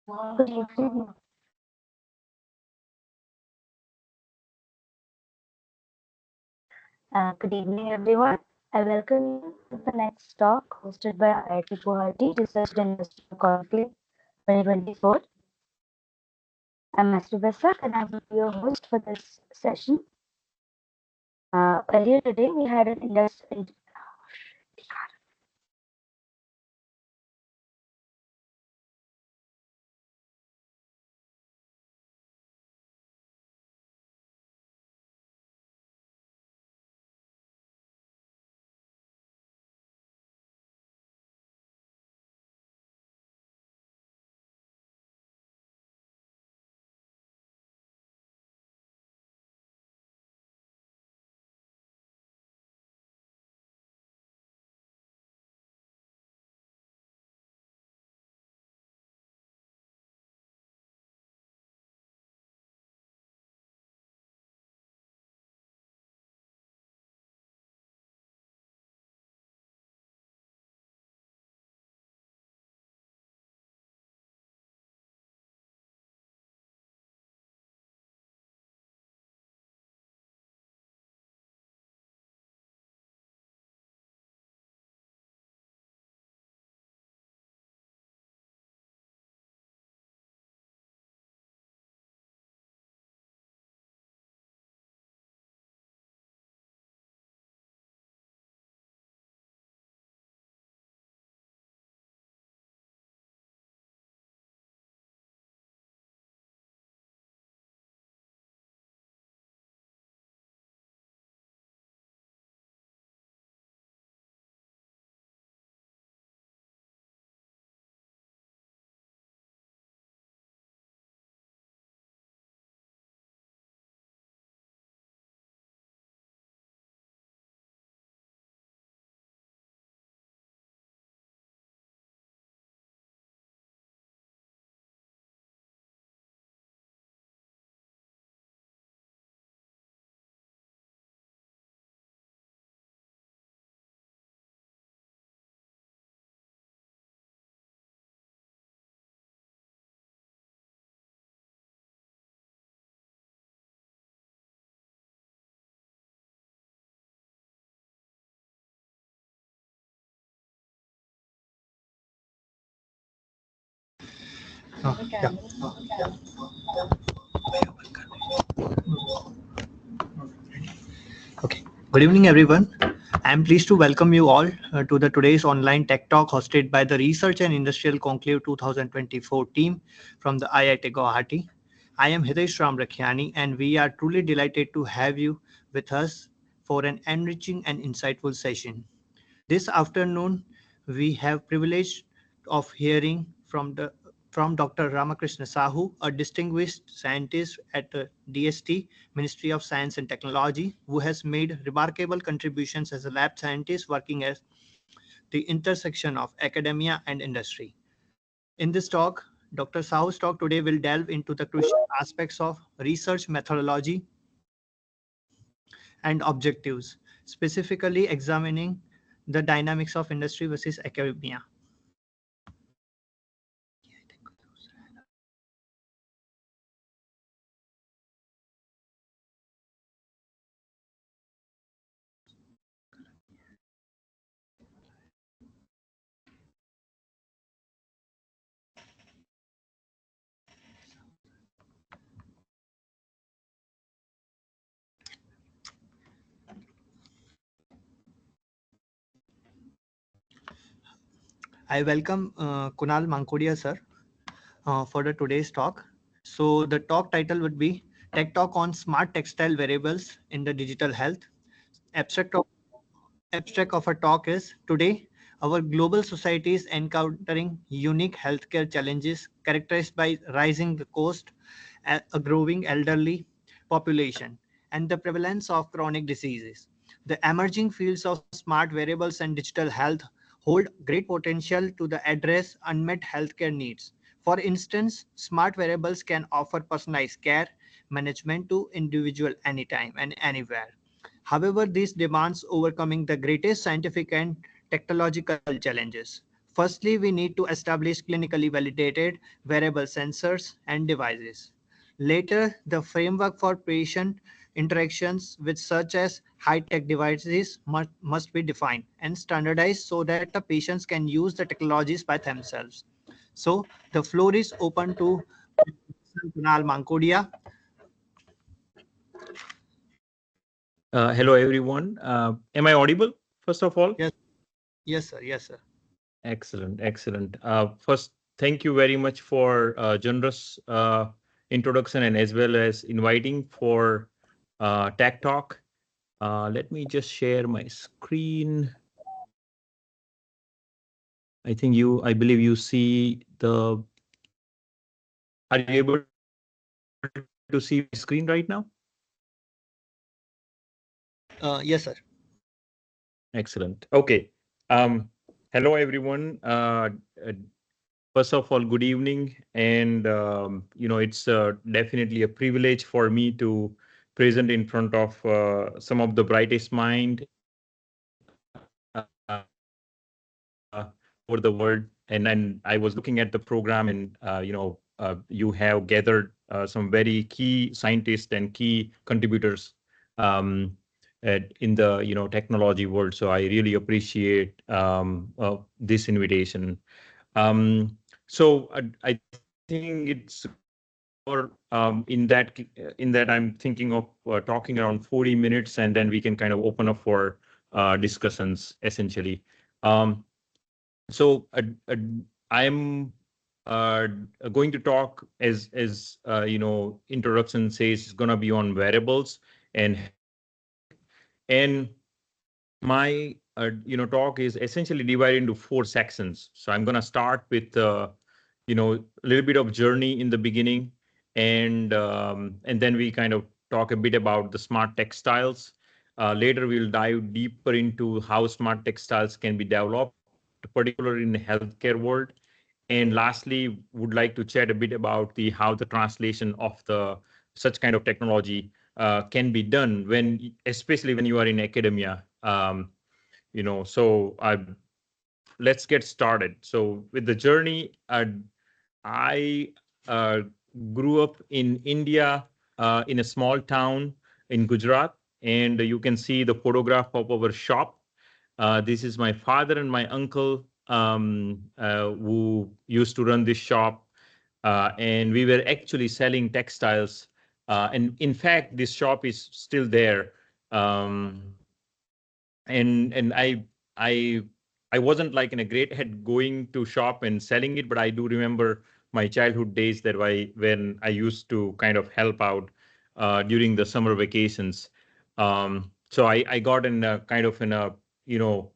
Good evening. Good evening, everyone. I welcome you to the next talk hosted by IIT Guwahati Research and Industrial Conclave 2024. I'm Master Basak and I will be your host for this session. Earlier today, we had an industry. Yeah. Okay. Good evening, everyone. I'm pleased to welcome you all to the today's online tech talk hosted by the Research and Industrial Conclave 2024 team from the IIT Guwahati. I am Hitesh Ramrakhiani, and we are truly delighted to have you with us for an enriching and insightful session. This afternoon, we have privilege of hearing from Dr. Ramakrishna Sahu, a distinguished scientist at the DST, Ministry of Science and Technology, who has made remarkable contributions as a lab scientist working at the intersection of academia and industry. In this talk, Dr. Sahu's talk today will delve into the crucial aspects of research methodology and objectives, specifically examining the dynamics of industry versus academia. I welcome Kunal Mankodiya, sir, for the today's talk. So the talk title would be Tech Talk on Smart Textile Wearables in the Digital Health. Abstract of, abstract of a talk is today our global society is encountering unique healthcare challenges characterized by rising the cost, a growing elderly population, and the prevalence of chronic diseases. The emerging fields of smart wearables and digital health hold great potential to the address unmet healthcare needs. For instance, smart wearables can offer personalized care management to individual anytime and anywhere. However, this demands overcoming the greatest scientific and technological challenges. Firstly, we need to establish clinically validated wearable sensors and devices. Later, the framework for patient interactions with such as high-tech devices must be defined and standardized so that the patients can use the technologies by themselves. So the floor is open to Kunal Mankodiya. Hello, everyone. Am I audible, first of all? Yes, yes, sir. Yes, sir. Excellent, excellent. First, thank you very much for generous introduction and as well as inviting for Tech Talk. Let me just share my screen. I believe you see the, are you able to see my screen right now? Yes, sir. Excellent. Okay. Hello, everyone. Uh, First of all, good evening. And, it's definitely a privilege for me to present in front of some of the brightest mind over the world. And I was looking at the program and, you have gathered some very key scientists and key contributors in the, technology world. So I really appreciate this invitation. So I think it's more in that I'm thinking of talking around 40 minutes, and then we can kind of open up for discussions essentially. Um, so I'm uh, going to talk as introduction says, it's going to be on wearables and health tech. And my talk is essentially divided into four sections. So I'm going to start with a little bit of journey in the beginning, and then we kind of talk a bit about the smart textiles. Later we'll dive deeper into how smart textiles can be developed, particularly in the healthcare world. And lastly, would like to chat a bit about the how the translation of the such kind of technology can be done when, especially when you are in academia. So let's get started. So with the journey, I uh, grew up in India, in a small town in Gujarat, and you can see the photograph of our shop. This is my father and my uncle who used to run this shop, and we were actually selling textiles. And in fact, this shop is still there. Um, and I wasn't like in a great head going to shop and selling it, but I do remember my childhood days that when I used to kind of help out during the summer vacations. So I got in a kind of in a you know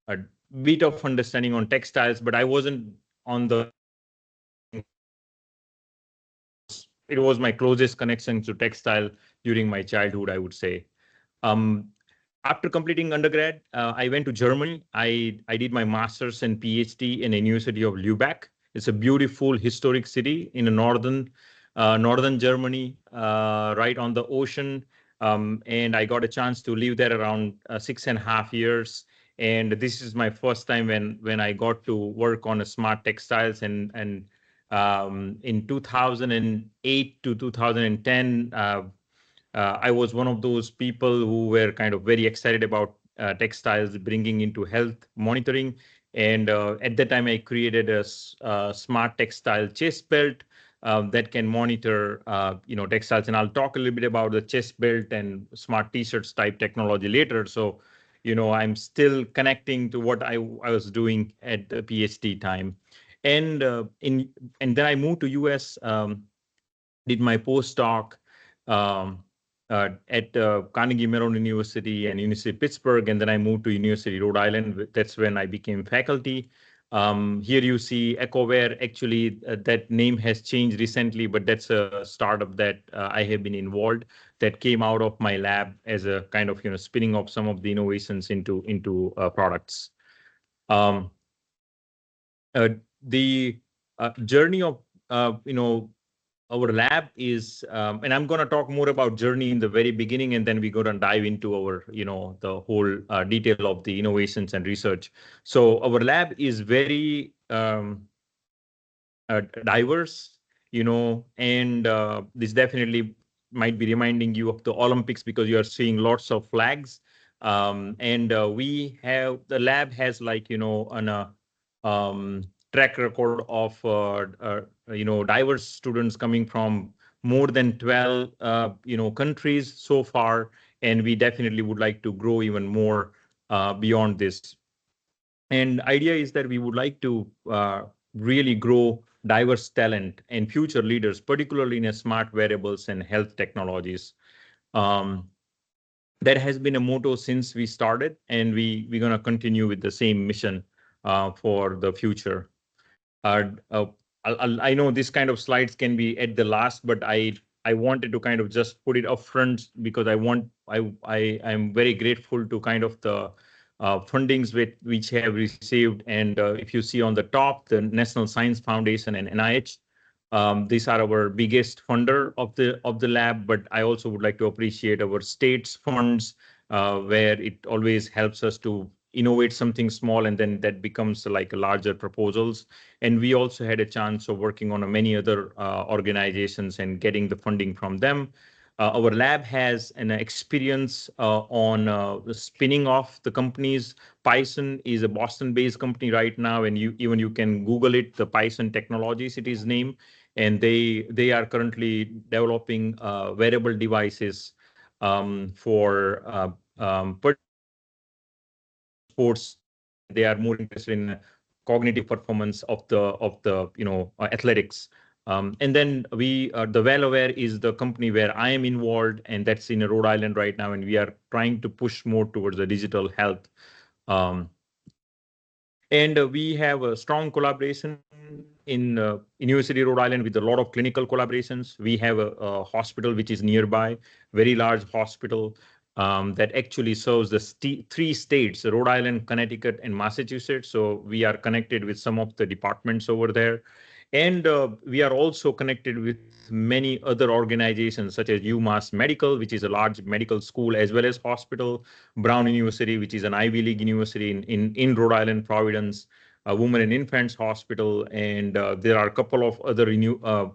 a bit of understanding on textiles, but I wasn't on the it was my closest connection to textile during my childhood, I would say. Um, After completing undergrad, I went to Germany. I did my master's and PhD in the University of Lübeck. It's a beautiful historic city in the northern Germany, right on the ocean. And I got a chance to live there around 6.5 years. And this is my first time when I got to work on a smart textiles, and in 2008 to 2010. I was one of those people who were kind of very excited about textiles bringing into health monitoring. And at that time, I created a smart textile chest belt that can monitor, textiles. And I'll talk a little bit about the chest belt and smart t-shirts type technology later. So, I'm still connecting to what I was doing at the PhD time. And and then I moved to US, did my postdoc um, at Carnegie Mellon University and University of Pittsburgh, and then I moved to University of Rhode Island. That's when I became faculty. Here you see EcoWare. Actually, that name has changed recently, but that's a startup that I have been involved. That came out of my lab as a kind of spinning off some of the innovations into products. Um, the journey of uh, you know our lab is, and I'm going to talk more about journey in the very beginning, and then we're going to dive into our, the whole detail of the innovations and research. So our lab is very diverse, and this definitely might be reminding you of the Olympics because you are seeing lots of flags. And the lab has like, an track record of, diverse students coming from more than 12, countries so far. And we definitely would like to grow even more beyond this. And idea is that we would like to really grow diverse talent and future leaders, particularly in smart wearables and health technologies. Um, that has been a motto since we started, and we're going to continue with the same mission for the future. Uh, uh, I know this kind of slides can be at the last, but I wanted to kind of just put it up front because I'm very grateful to kind of the fundings which have received. And if you see on the top, the National Science Foundation and NIH, these are our biggest funder of the lab. But I also would like to appreciate our state's funds, where it always helps us to innovate something small, and then that becomes like a larger proposals. And we also had a chance of working on many other organizations and getting the funding from them. Our lab has an experience on spinning off the companies. Python is a Boston-based company right now, and you can Google it. The Python Technologies, it is named, and they are currently developing wearable devices for sports. They are more interested in cognitive performance of the athletics. And then the WellAware is the company where I am involved, and that's in Rhode Island right now, and we are trying to push more towards the digital health. Um, and we have a strong collaboration in University of Rhode Island with a lot of clinical collaborations. We have a hospital which is nearby, very large hospital that actually serves the three states, Rhode Island, Connecticut, and Massachusetts. So we are connected with some of the departments over there. And we are also connected with many other organizations such as UMass Medical, which is a large medical school, as well as hospital, Brown University, which is an Ivy League university in Rhode Island, Providence, Women and Infants Hospital, and there are a couple of other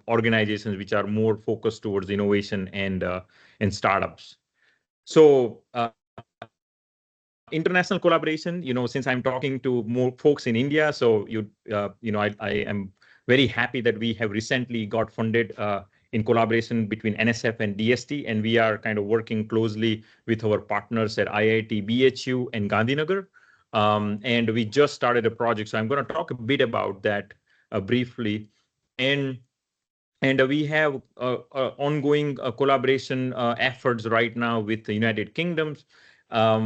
organizations which are more focused towards innovation and startups. So international collaboration, since I'm talking to more folks in India, so I am very happy that we have recently got funded in collaboration between NSF and DST, and we are kind of working closely with our partners at IIT, BHU, and Gandhinagar. And we just started a project, so I'm going to talk a bit about that briefly. And we have ongoing collaboration efforts right now with the United Kingdom,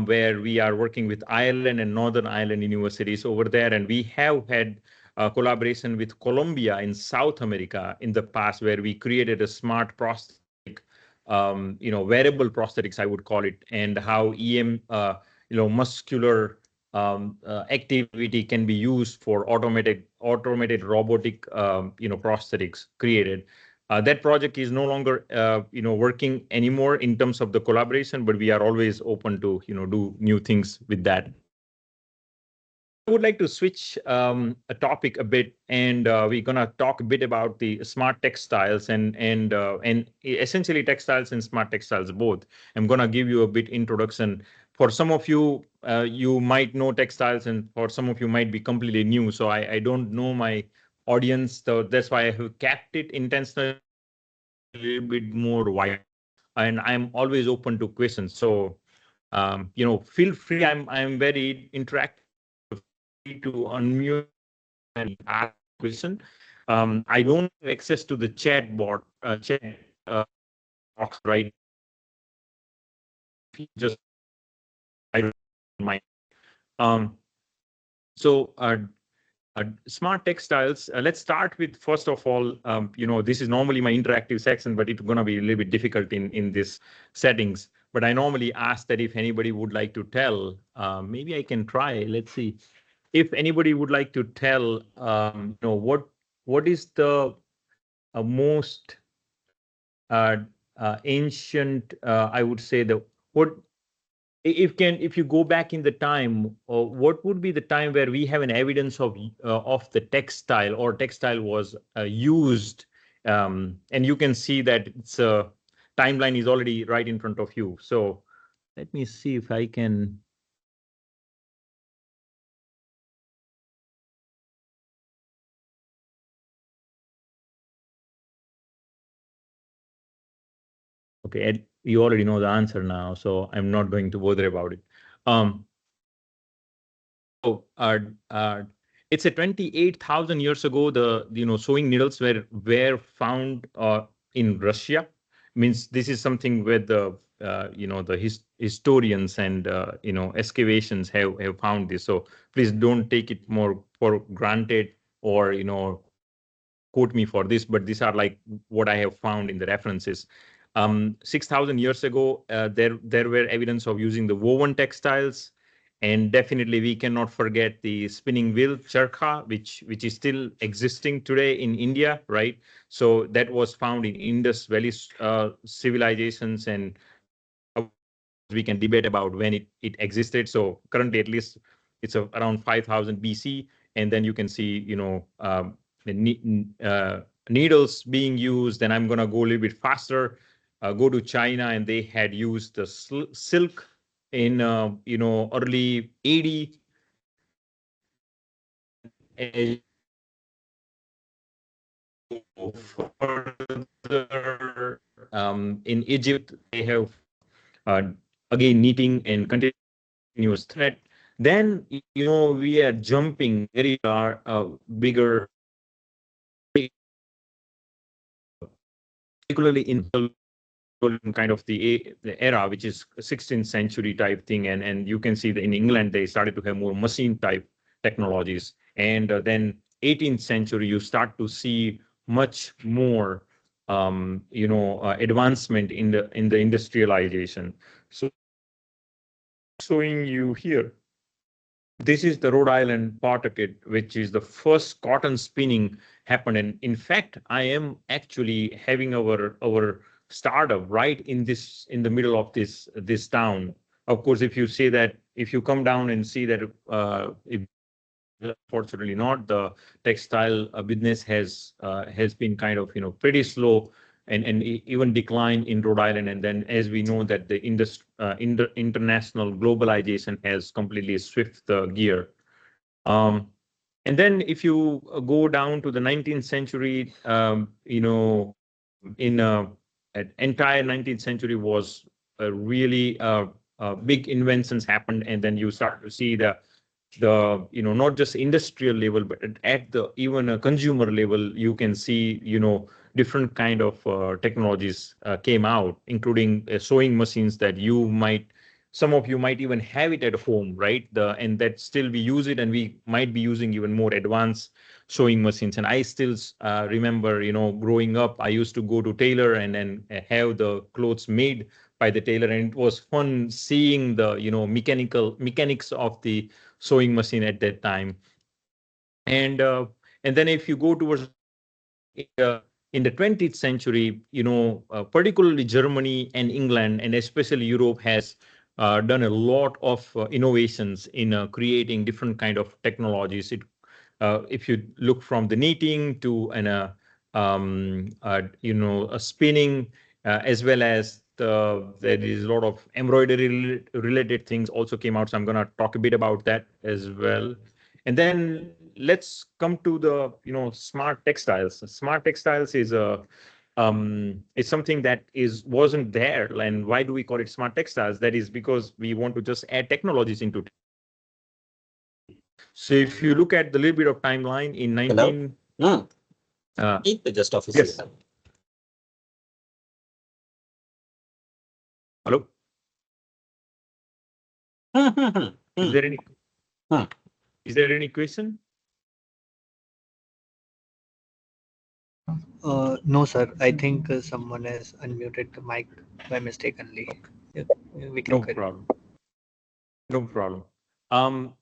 where we are working with Ireland and Northern Ireland universities over there. And we have had collaboration with Colombia in South America in the past, where we created a smart prosthetic, wearable prosthetics, I would call it, and how muscular activity can be used for automated robotic, prosthetics created. That project is no longer, working anymore in terms of the collaboration, but we are always open to, do new things with that. I would like to switch a topic a bit, and we're gonna talk a bit about the smart textiles and essentially textiles and smart textiles both. I'm gonna give you a bit introduction. For some of you, you might know textiles, and for some of you might be completely new. So I don't know my audience, so that's why I have kept it intentionally a little bit more wide. And I'm always open to questions. So feel free. I'm very interactive. To unmute and ask a question. I don't have access to the chat uh, box, right? Just I don't mind. Um, so smart textiles. Let's start with, first of all, this is normally my interactive section, but it's going to be a little bit difficult in this settings. But I normally ask that if anybody would like to tell, maybe I can try. Let's see. If anybody would like to tell, what is the most ancient, I would say what if you go back in the time, what would be the time where we have an evidence of the textile or textile was used, and you can see that it's timeline is already right in front of you. So let me see if I can. Okay, Ed, you already know the answer now, so I'm not going to bother about it. So, it's a 28,000 years ago. The sewing needles were found in Russia. Means this is something where the the historians and excavations have found this. So please don't take it more for granted, or quote me for this, but these are like what I have found in the references. 6,000 years ago, there were evidence of using the woven textiles, and definitely we cannot forget the spinning wheel charkha, which is still existing today in India, right? So that was found in Indus Valley civilizations, and we can debate about when it existed. So currently, at least, it's around 5,000 BC, and then you can see needles being used. And I'm going to go a little bit faster. Go to China, and they had used the silk in early 80. As further, in Egypt, they have uh, again knitting and continuous thread. Then we are jumping very bigger, particularly in kind of the era, which is 16th century type thing, and you can see that in England they started to have more machine type technologies, and then 18th century you start to see much more advancement in the industrialization. So showing you here, this is the Rhode Island Pawtucket, which is the first cotton spinning happened. And in fact, I am actually having our startup right in the middle of this town. Of course, if you come down and see that, unfortunately not, the textile business has been kind of pretty slow, and even decline in Rhode Island. And then, as we know, that the international globalization has completely swift the gear. And then if you go down to the 19th century, in entire 19th century was really big inventions happened, and then you start to see the not just industrial level, but at the even a consumer level, you can see different kind of technologies came out, including sewing machines that some of you might even have it at home, right? And that still we use it, and we might be using even more advanced sewing machines. And I still remember, growing up, I used to go to tailor and then have the clothes made by the tailor, and it was fun seeing the mechanics of the sewing machine at that time. And then if you go towards in the 20th century, particularly Germany and England, and especially Europe, has done a lot of innovations in creating different kind of technologies. If you look from the knitting to a spinning, as well as there is a lot of embroidery related things also came out. So I'm going to talk a bit about that as well. And then let's come to the smart textiles. Smart textiles is it's something that wasn't there. And why do we call it smart textiles? That is because we want to just add technologies into it. So if you look at the little bit of timeline in 19 just office. Yes. Hello. Is there any is there any question? No, sir. I think someone has unmuted the mic by mistakenly. Yeah, we can No problem. No problem.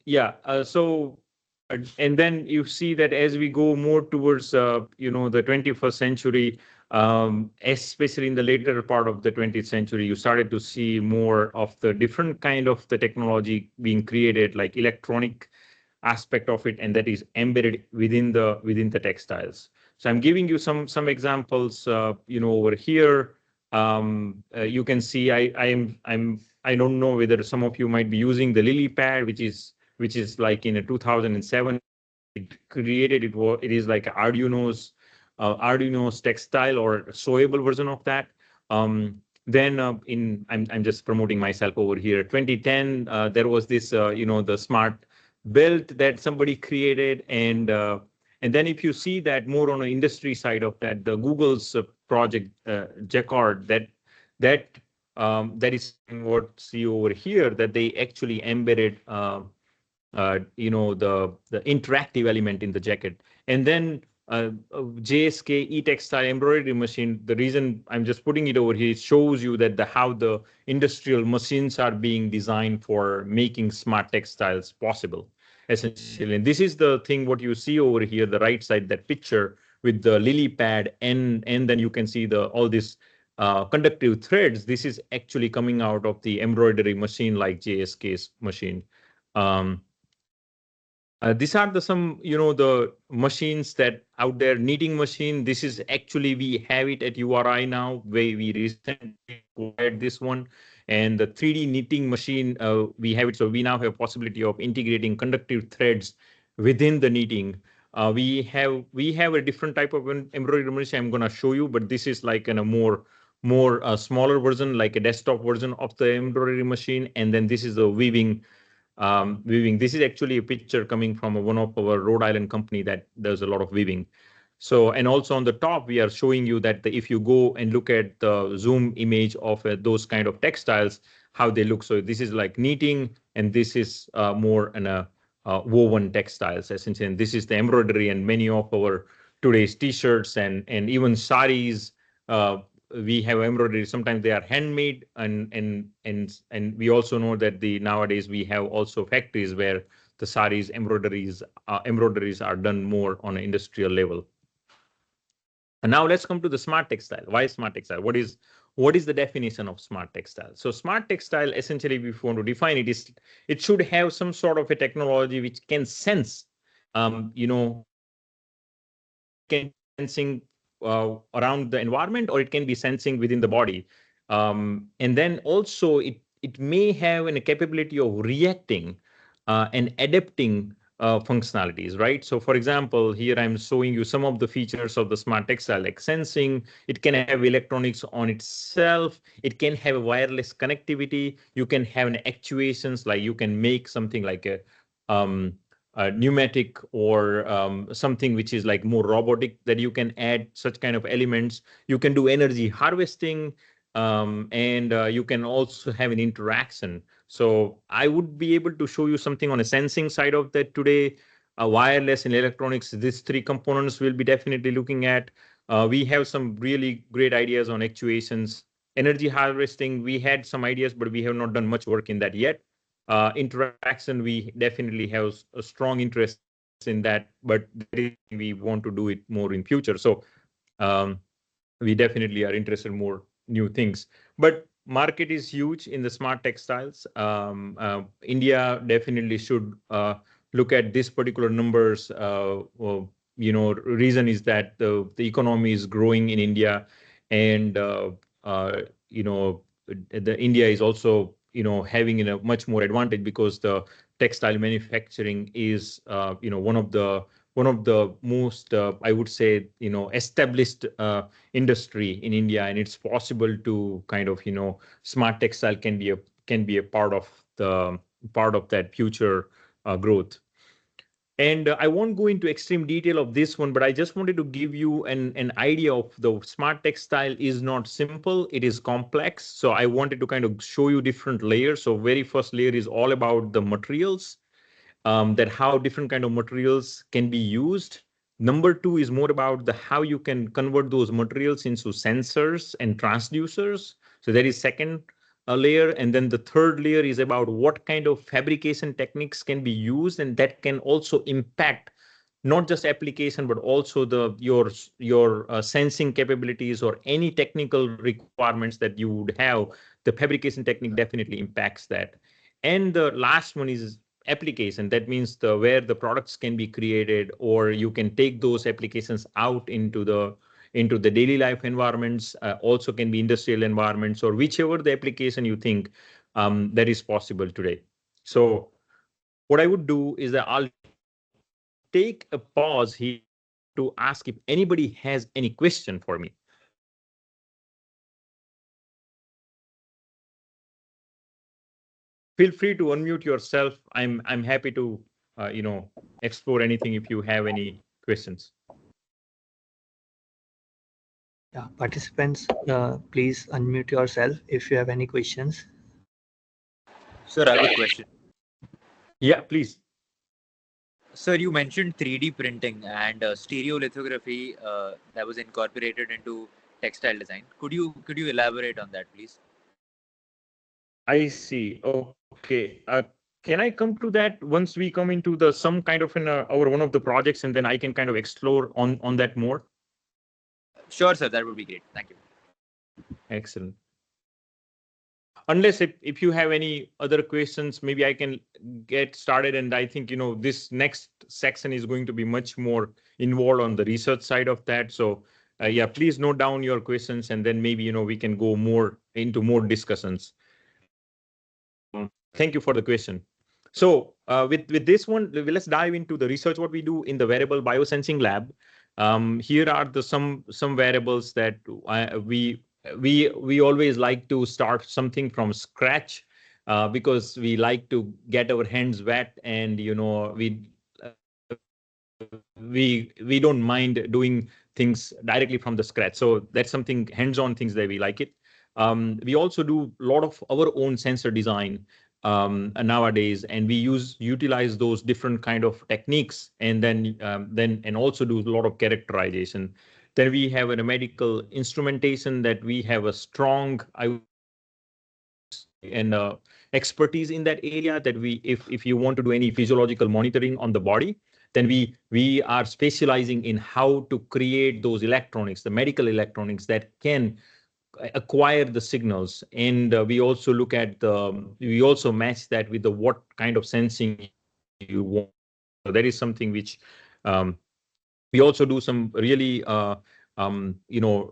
Yeah. So, and then you see that as we go more towards, the 21st century, Especially in the later part of the 20th century, you started to see more of the different kind of the technology being created, like electronic aspect of it, and that is embedded within the textiles. So I'm giving you some examples. Over here, you can see I don't know whether some of you might be using the lily pad, which is like in a 2007 it is like Arduino's textile or sewable version of that. Then I'm just promoting myself over here. 2010 there was this the smart belt that somebody created, and then if you see that more on the industry side of that, the Google's project Jacquard, that is what see over here, that they actually embedded the interactive element in the jacket. And then JSK e-textile embroidery machine, the reason I'm just putting it over here, it shows you that how the industrial machines are being designed for making smart textiles possible, essentially. And this is the thing, what you see over here, the right side, that picture with the lily pad, and then you can see all these conductive threads. This is actually coming out of the embroidery machine like JSK's machine. These are the machines that out there, knitting machine. This is actually, we have it at URI now, where we recently acquired this one. And the 3D knitting machine, we have it. So we now have possibility of integrating conductive threads within the knitting. We have a different type of embroidery machine I'm going to show you, but this is like in a more smaller version, like a desktop version of the embroidery machine. And then this is the weaving. This is actually a picture coming from one of our Rhode Island company that does a lot of weaving. So, and also on the top, we are showing you that if you go and look at the zoom image of those kind of textiles, how they look. So this is like knitting, and this is more in a woven textiles, essentially. And this is the embroidery, and many of our today's t-shirts and even saris, we have embroidery. Sometimes they are handmade, and we also know that nowadays we have also factories where the saris embroideries are done more on an industrial level. And now let's come to the smart textile. Why smart textile? What is the definition of smart textile? So smart textile, essentially, if you want to define it, it should have some sort of a technology which can sense, can sensing around the environment, or it can be sensing within the body. And then also it may have a capability of reacting and adapting functionalities, right? So for example, here I'm showing you some of the features of the smart textile, like sensing. It can have electronics on itself. It can have a wireless connectivity. You can have an actuations, like you can make something like a pneumatic or something which is like more robotic, that you can add such kind of elements. You can do energy harvesting, and you can also have an interaction. So I would be able to show you something on a sensing side of that today. Wireless and electronics, these three components we'll be definitely looking at. We have some really great ideas on actuations. Energy harvesting, we had some ideas, but we have not done much work in that yet. Interaction, we definitely have a strong interest in that, but we want to do it more in future. So we definitely are interested in more new things. But market is huge in the smart textiles. India definitely should look at this particular numbers. Reason is that the economy is growing in India, and the India is also having a much more advantage, because the textile manufacturing is one of the most I would say established industry in India, and it's possible to kind of smart textile can be a part of that future growth. And I won't go into extreme detail of this one, but I just wanted to give you an idea of the smart textile is not simple, it is complex. So I wanted to kind of show you different layers. So very first layer is all about the materials, that how different kind of materials can be used. Number two is more about how you can convert those materials into sensors and transducers. So that is second layer. And then the third layer is about what kind of fabrication techniques can be used, and that can also impact not just application, but also your sensing capabilities or any technical requirements that you would have. The fabrication technique definitely impacts that. And the last one is application. That means where the products can be created, or you can take those applications out into the daily life environments, also can be industrial environments, or whichever the application you think that is possible today. So what I would do is that I'll take a pause here to ask if anybody has any question for me. Feel free to unmute yourself. I'm happy to explore anything if you have any questions. Yeah, participants, please unmute yourself if you have any questions. Sir, I have a question. Yeah, please. Sir, you mentioned 3D printing and stereolithography that was incorporated into textile design. Could you elaborate on that, please? I see. Okay. Can I come to that once we come into the some kind of our one of the projects, and then I can kind of explore on that more? Sure, sir. That would be great. Thank you. Excellent. Unless if you have any other questions, maybe I can get started. And I think, this next section is going to be much more involved on the research side of that. So yeah, please note down your questions, and then maybe, we can go more into more discussions. Thank you for the question. So with this one, let's dive into the research, what we do in the wearable biosensing lab. Here are the some wearables that we always like to start something from scratch because we like to get our hands wet, and we don't mind doing things directly from the scratch. So that's something hands-on things that we like it. We also do a lot of our own sensor design nowadays, and we utilize those different kind of techniques, and then also do a lot of characterization. Then we have a medical instrumentation that we have a strong expertise in that area, that if you want to do any physiological monitoring on the body, then we are specializing in how to create those electronics, the medical electronics that can acquire the signals. And we also look at we also match that with the what kind of sensing you want. So that is something which we also do some really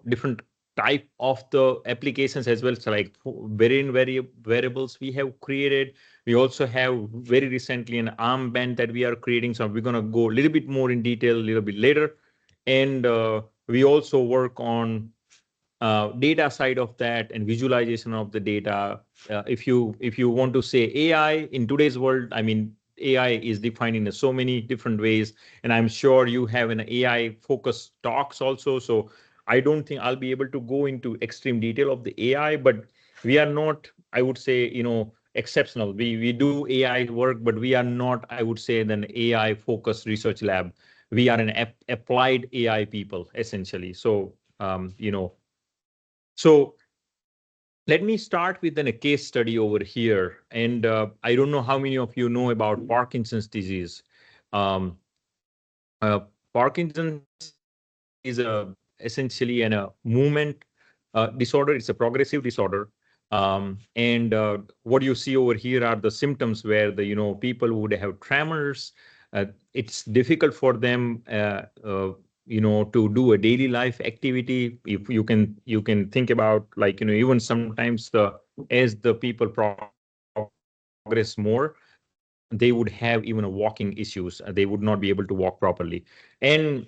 different type of the applications as well. So like wearables we have created. We also have very recently an armband that we are creating. So we're going to go a little bit more in detail a little bit later. And we also work on data side of that and visualization of the data. If you want to say AI in today's world, I mean, AI is defined in so many different ways, and I'm sure you have an AI focused talks also. So I don't think I'll be able to go into extreme detail of the AI, but we are not, I would say, exceptional. We do AI work, but we are not, I would say, an AI focused research lab. We are an applied AI people essentially. So so let me start with a case study over here. And I don't know how many of you know about Parkinson's disease. Parkinson's is essentially a movement disorder. It's a progressive disorder. And what you see over here are the symptoms where the people would have tremors. It's difficult for them to do a daily life activity. If you can think about, like, even sometimes as the people progress more, they would have even a walking issues. They would not be able to walk properly. And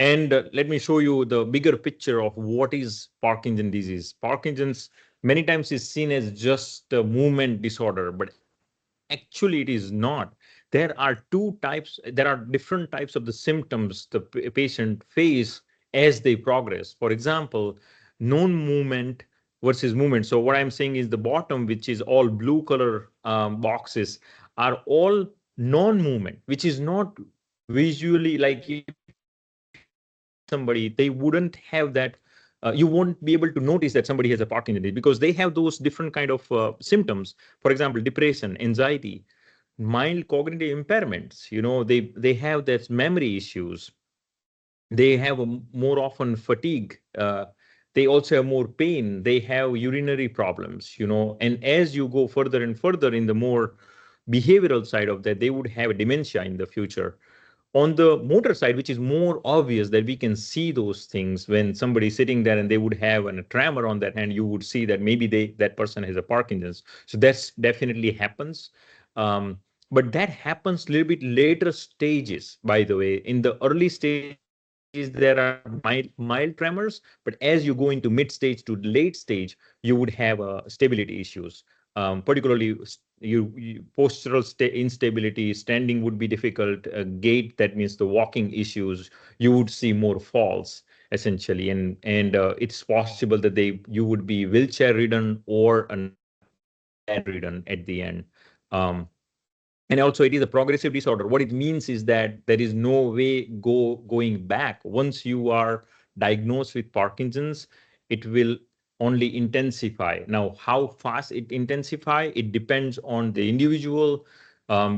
let me show you the bigger picture of what is Parkinson's disease. Parkinson's many times is seen as just a movement disorder, but actually it is not. There are different types of the symptoms the patient face as they progress. For example, non-movement versus movement. So what I'm saying is the bottom, which is all blue color boxes, are all non-movement, which is not visually like somebody, they wouldn't have that. You won't be able to notice that somebody has a Parkinson's disease because they have those different kind of symptoms. For example, depression, anxiety. mild cognitive impairments. They have that memory issues. They have more often fatigue. They also have more pain. They have urinary problems. And as you go further and further in the more behavioral side of that, they would have dementia in the future. On the motor side, which is more obvious that we can see those things when somebody's sitting there and they would have a tremor on that hand, you would see that maybe that person has a Parkinson's. So that's definitely happens. Um, but that happens a little bit later stages, by the way. In the early stages, there are mild tremors, but as you go into mid stage to late stage, you would have stability issues. Particularly postural instability, standing would be difficult, gait, that means the walking issues, you would see more falls essentially, and it's possible that you would be wheelchair ridden or bedridden at the end. Um, and also it is a progressive disorder. What it means is that there is no way going back. Once you are diagnosed with Parkinson's, it will only intensify. Now, how fast it intensify, it depends on the individual,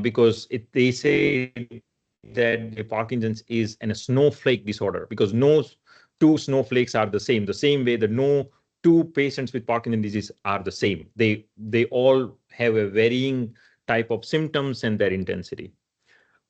because they say that the Parkinson's is a snowflake disorder, because no two snowflakes are the same way that no two patients with Parkinson's disease are the same. They all have a varying type of symptoms and their intensity.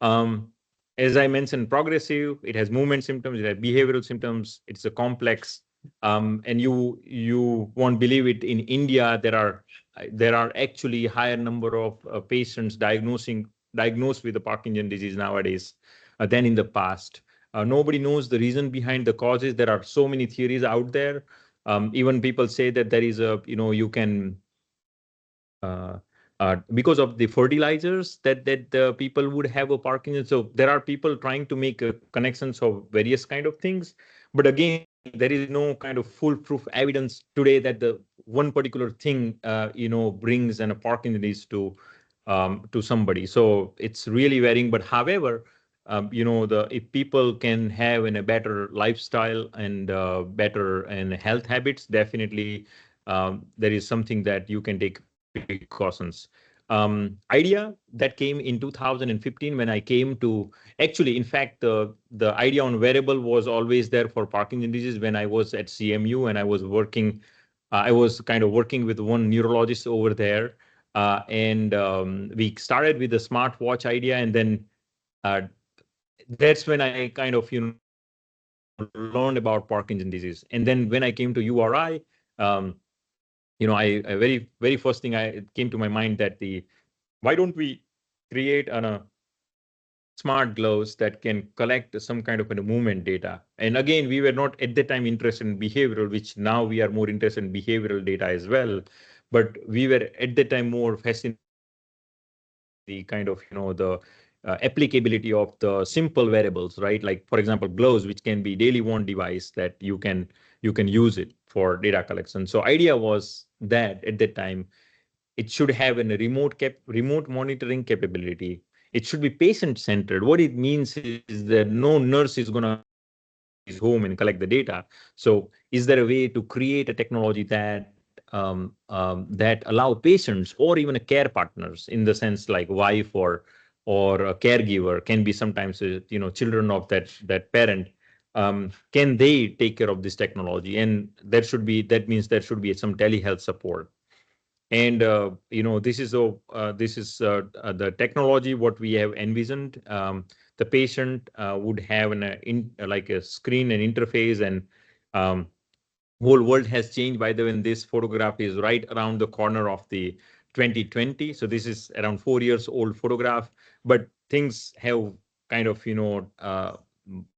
As I mentioned, progressive, it has movement symptoms, it has behavioral symptoms, it's a complex, and you won't believe it, in India, there are actually higher number of patients diagnosed with the Parkinson's disease nowadays than in the past. Nobody knows the reason behind the causes. There are so many theories out there. Even people say that there is you can uh, because of the fertilizers that the people would have a Parkinson. So there are people trying to make connections of various kind of things. But again, there is no kind of foolproof evidence today that the one particular thing, brings a Parkinson disease to somebody. So it's really varying. But however, if people can have a better lifestyle and better and health habits, definitely there is something that you can take precautions. Idea that came in 2015 when I came to, actually, in fact, the idea on wearable was always there for Parkinson's disease. When I was at CMU and I was working, I was kind of working with one neurologist over there. And we started with the smartwatch idea, and then uh, that's when I kind of learned about Parkinson's disease. And then when I came to URI, um, I very first thing I it came to my mind that why don't we create smart gloves that can collect some kind of a movement data. And again, we were not at that time interested in behavioral, which now we are more interested in behavioral data as well. But we were at that time more fascinated by the kind of the applicability of the simple wearables, right? Like, for example, gloves, which can be daily worn device that you can use it for data collection. So idea was that at that time it should have a remote monitoring capability. It should be patient centered. What it means is that no nurse is going to come to somebody's home and collect the data. So is there a way to create a technology that allow patients or even a care partners, in the sense like wife or a caregiver, can be sometimes children of that parent, can they take care of this technology? And that means there should be some telehealth support. And the technology what we have envisioned. The patient would have like a screen and interface, and um, whole world has changed, by the way. And this photograph is right around the corner of the 2020. So this is around 4 years old photograph, but things have kind of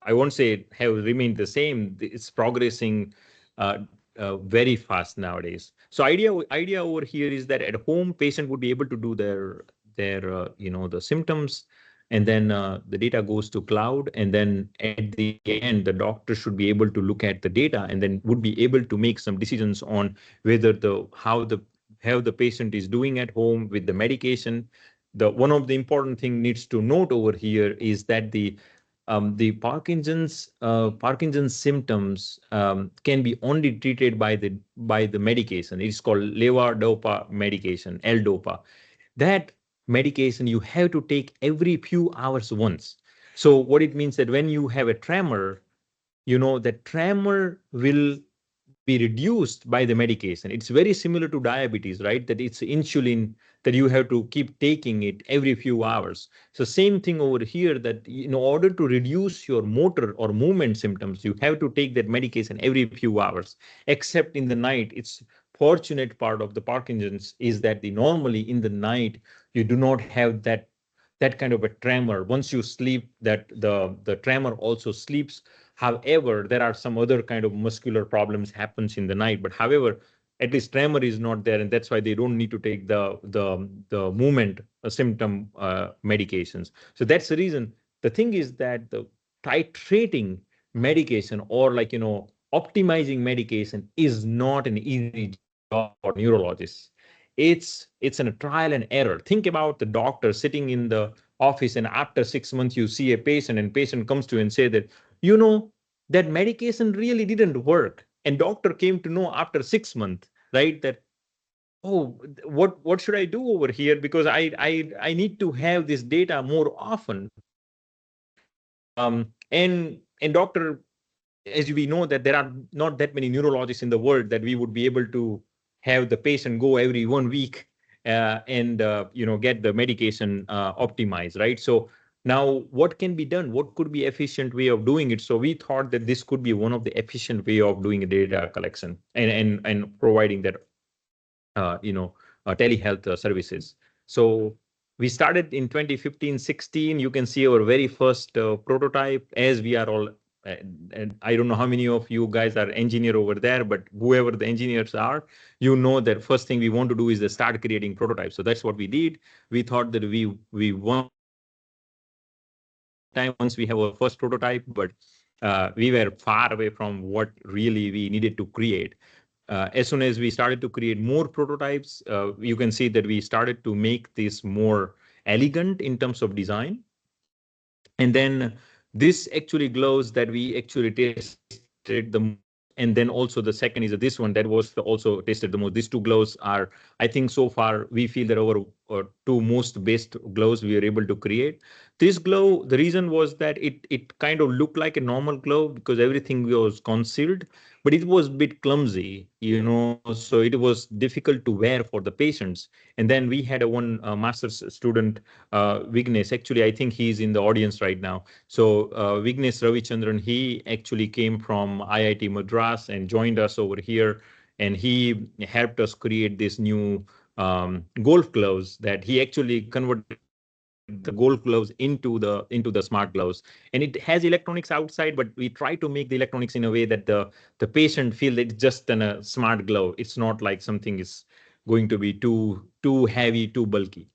I won't say have remained the same. It's progressing uh, very fast nowadays. So idea over here is that at home patient would be able to do their the symptoms, and then the data goes to cloud, and then at the end the doctor should be able to look at the data and then would be able to make some decisions on whether how the patient is doing at home with the medication. The one of the important thing needs to note over here is that the Parkinson's symptoms can be only treated by the medication. It's called levodopa medication, L-dopa. That medication you have to take every few hours once. So what it means that when you have a tremor, that tremor will be reduced by the medication. It's very similar to diabetes, right? That it's insulin that you have to keep taking it every few hours. So same thing over here, that in order to reduce your motor or movement symptoms, you have to take that medication every few hours, except in the night. It's fortunate part of the Parkinson's is that normally in the night, you do not have that kind of a tremor. Once you sleep, that the tremor also sleeps. However, there are some other kind of muscular problems happens in the night. But however, at least tremor is not there, and that's why they don't need to take the movement symptom medications. So that's the reason. The thing is that the titrating medication, or optimizing medication, is not an easy job for neurologists. It's a trial and error. Think about the doctor sitting in the office, and after 6 months you see a patient, and patient comes to you and say that, that medication really didn't work, and doctor came to know after 6 months, right, that, oh, what should I do over here, because I need to have this data more often. And doctor, as we know, that there are not that many neurologists in the world that we would be able to have the patient go every 1 week, and get the medication optimized, right? So now what can be done? What could be efficient way of doing it? So we thought that this could be one of the efficient way of doing data collection and providing that telehealth services. So we started in 2015-16. You can see our very first prototype, as we are all, and I don't know how many of you guys are engineer over there, but whoever the engineers are, that first thing we want to do is to start creating prototypes. So that's what we did. We thought that we want time once we have our first prototype, but we were far away from what really we needed to create. As soon as we started to create more prototypes, you can see that we started to make this more elegant in terms of design. And then this actually glows that we actually tested the most. And then also the second is this one that was also tested the most. These two glows are, I think so far, we feel that our two most best glows we were able to create. This glow, the reason was that it kind of looked like a normal glow because everything was concealed, but it was a bit clumsy, so it was difficult to wear for the patients. And then we had one master's student, Vignesh. Actually, I think he's in the audience right now. So Vignesh Ravichandran, he actually came from IIT Madras and joined us over here, and he helped us create this new golf gloves that he actually converted the golf gloves into the smart gloves. And it has electronics outside, but we try to make the electronics in a way that the patient feel that it's just a smart glove. It's not like something is going to be too heavy, too bulky.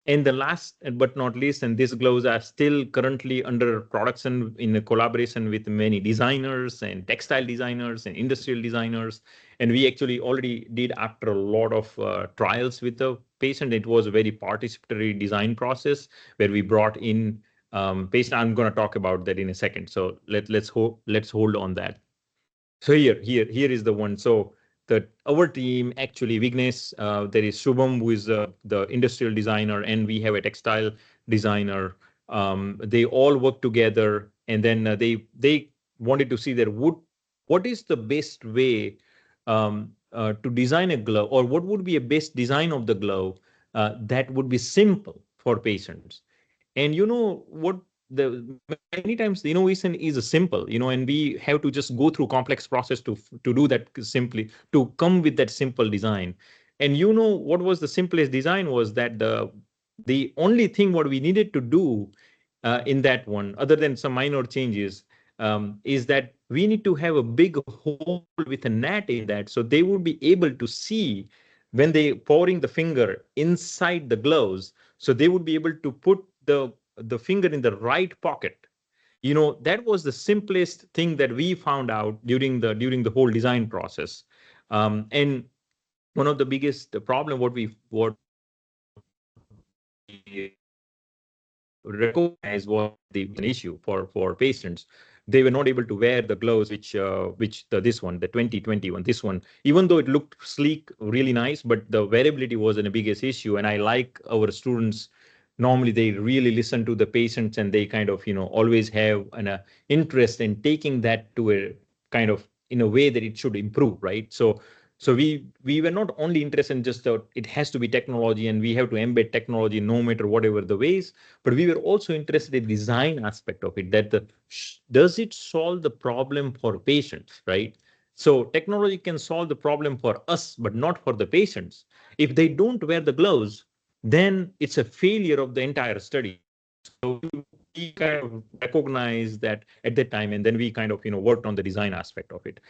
And the last but not least, and these gloves are still currently under production in a collaboration with many designers and textile designers and industrial designers. And we actually already did, after a lot of trials with the patient, it was a very participatory design process where we brought in patient. I'm going to talk about that in a second. So let's hold on that. So here is the one. So our team, actually, Vignesh, there is Shubham, who is the industrial designer, and we have a textile designer. They all work together, and then they wanted to see that what is the best way to design a glove, or what would be a best design of the glove that would be simple for patients. And what, the many times the innovation is simple, and we have to just go through complex process to do that, simply to come with that simple design. And what was the simplest design was that the only thing what we needed to do in that one, other than some minor changes, is that we need to have a big hole with a net in that, so they would be able to see when they pouring the finger inside the gloves, so they would be able to put the finger in the right pocket. That was the simplest thing that we found out during the whole design process. And one of the biggest problem what we recognize was an issue for patients, they were not able to wear the gloves, this one, the 2021, this one, even though it looked sleek, really nice, but the wearability wasn't a biggest issue. And I like our students, normally they really listen to the patients, and they kind of, always have an interest in taking that to a kind of in a way that it should improve, right? So we were not only interested in just it has to be technology and we have to embed technology no matter whatever the ways, but we were also interested in the design aspect of it, that does it solve the problem for patients, right? So technology can solve the problem for us, but not for the patients. If they don't wear the gloves, then it's a failure of the entire study. So we kind of recognized that at that time, and then we kind of worked on the design aspect of it.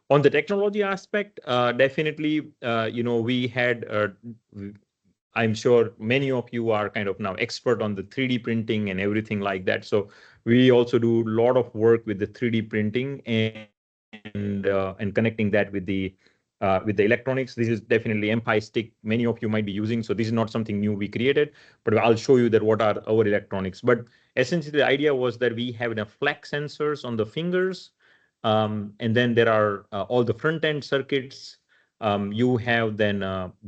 On the technology aspect, definitely, we had. I'm sure many of you are kind of now expert on the 3D printing and everything like that. So we also do a lot of work with the 3D printing and connecting that with the electronics. This is definitely MPI stick. Many of you might be using. So this is not something new we created, but I'll show you that what are our electronics. But essentially, the idea was that we have enough flex sensors on the fingers, and then there are all the front end circuits. You have then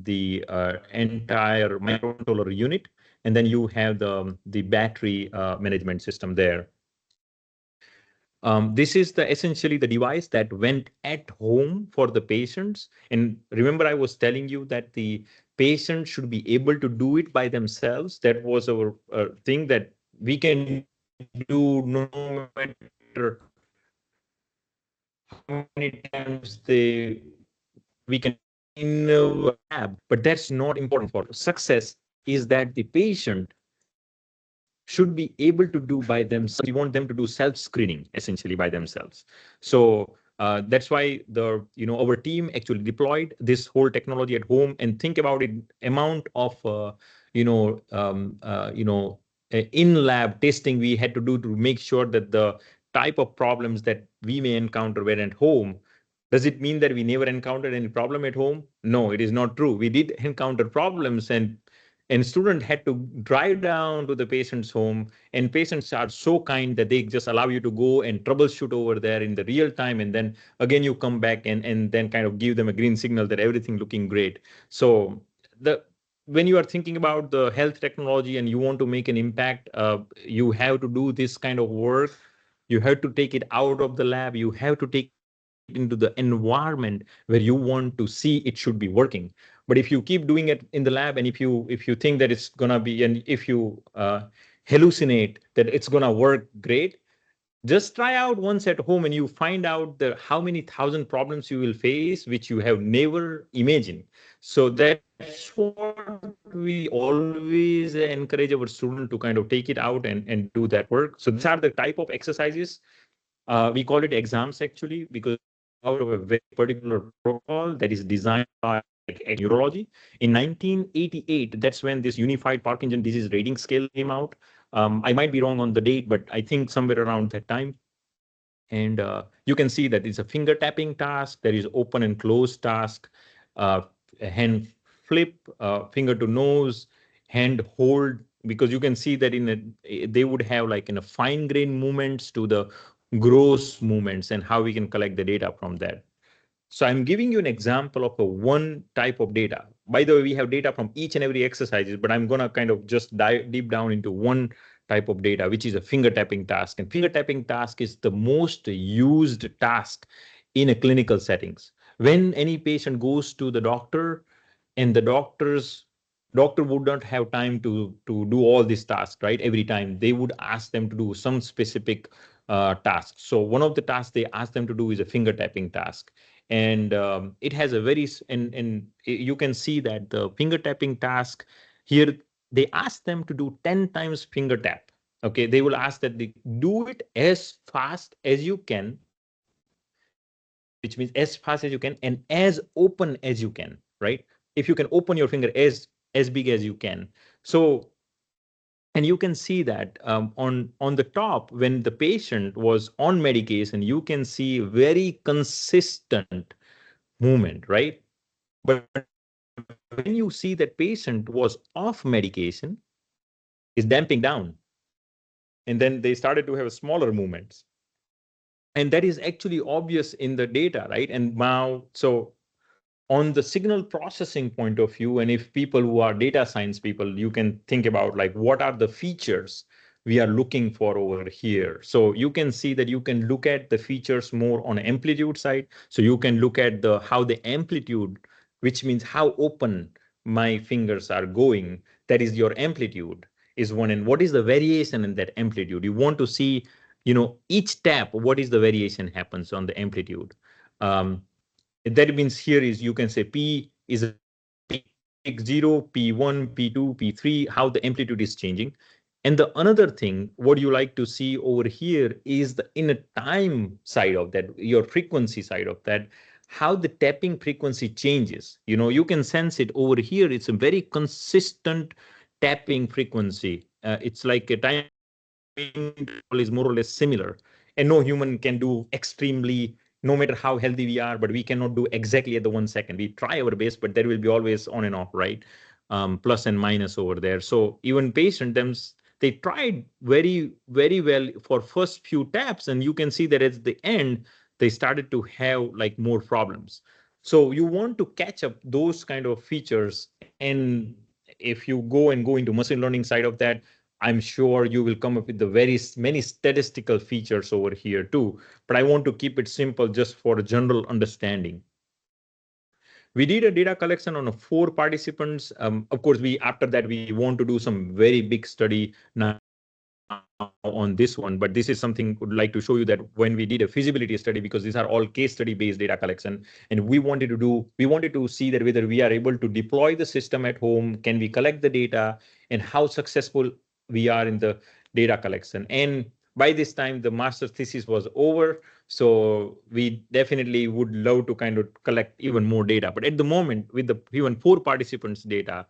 the entire microcontroller unit, and then you have the battery management system there. This is essentially the device that went at home for the patients. And remember, I was telling you that the patient should be able to do it by themselves. That was our thing, that we can do no matter how many times we can in a lab, but that's not important. For success is that the patient should be able to do by themselves. We want them to do self-screening essentially by themselves. So that's why our team actually deployed this whole technology at home. And think about it, amount of in-lab testing we had to do to make sure that the type of problems that we may encounter were at home. Does it mean that we never encountered any problem at home? No, it is not true. We did encounter problems, and student had to drive down to the patient's home, and patients are so kind that they just allow you to go and troubleshoot over there in the real time, and then again you come back and then kind of give them a green signal that everything looking great. So when you are thinking about the health technology and you want to make an impact, you have to do this kind of work. You have to take it out of the lab. You have to take it into the environment where you want to see it should be working. But if you keep doing it in the lab, and if you think that it's gonna be, and if you hallucinate that it's gonna work great, just try out once at home and you find out how many thousand problems you will face which you have never imagined. So that's what we always encourage our student to kind of take it out and do that work. So these are the type of exercises. We call it exams actually, because out of a very particular protocol that is designed by neurology. In 1988, that's when this Unified Parkinson Disease Rating Scale came out. I might be wrong on the date, but I think somewhere around that time. And you can see that it's a finger tapping task. There is open and close task, hand flip, finger to nose, hand hold, because you can see that they would have like in a fine grain movements to the gross movements, and how we can collect the data from that. So I'm giving you an example of one type of data. By the way, we have data from each and every exercises, but I'm going to kind of just dive deep down into one type of data, which is a finger tapping task. And finger tapping task is the most used task in a clinical settings. When any patient goes to the doctor, and the doctor would not have time to do all these tasks, right? Every time they would ask them to do some specific task. So one of the tasks they ask them to do is a finger tapping task. And it has a and you can see that the finger tapping task here, they ask them to do 10 times finger tap. Okay, they will ask that they do it as fast as you can, which means as fast as you can and as open as you can, right? If you can open your finger as big as you can. So, and you can see that on the top, when the patient was on medication, you can see very consistent movement, right? But when you see that patient was off medication, is damping down, and then they started to have smaller movements. And that is actually obvious in the data, right? And now, so on the signal processing point of view, and if people who are data science people, you can think about like, what are the features we are looking for over here? So you can see that you can look at the features more on amplitude side. So you can look at the how the amplitude, which means how open my fingers are going, that is your amplitude is one. And what is the variation in that amplitude? You want to see, each tap, what is the variation happens on the amplitude. That means here is, you can say P is a peak 0, P1, P2, P3, how the amplitude is changing. And the another thing, what you like to see over here is the in a time side of that, your frequency side of that, how the tapping frequency changes. You can sense it over here. It's a very consistent tapping frequency. It's like a time is more or less similar, and no human can do extremely, no matter how healthy we are, but we cannot do exactly at the 1 second. We try our best, but there will be always on and off, right? Plus and minus over there. So even patient them, they tried very, very well for first few taps, and you can see that at the end they started to have like more problems. So you want to catch up those kind of features, and if you go into machine learning side of that, I'm sure you will come up with the very many statistical features over here too, but I want to keep it simple just for general understanding. We did a data collection on 4 participants. Of course, after that, we want to do some very big study now on this one, but this is something I would like to show you, that when we did a feasibility study, because these are all case study based data collection, and we wanted to see that whether we are able to deploy the system at home, can we collect the data, and how successful we are in the data collection. And by this time, the master's thesis was over, so we definitely would love to kind of collect even more data. But at the moment, with the even 4 participants data,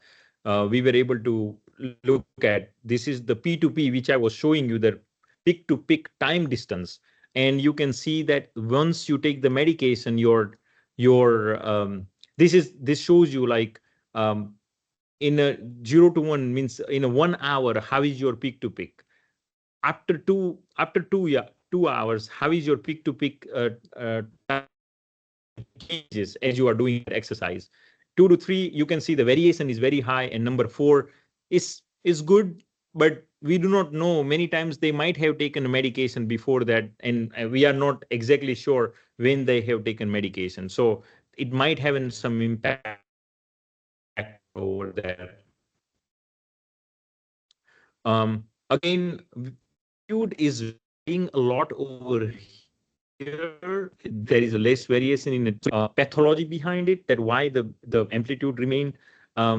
we were able to look at, this is the P2P, which I was showing you, the peak to peak time distance. And you can see that once you take the medication, this shows you like, in a 0 to 1 means in a 1 hour, how is your peak to peak? After 2 hours, how is your peak to peak changes as you are doing exercise? 2 to 3, you can see the variation is very high, and number 4 is good, but we do not know. Many times they might have taken a medication before that, and we are not exactly sure when they have taken medication. So it might have some impact over there. Again, amplitude is varying a lot over here. There is a less variation in the pathology behind it, that why the amplitude remained a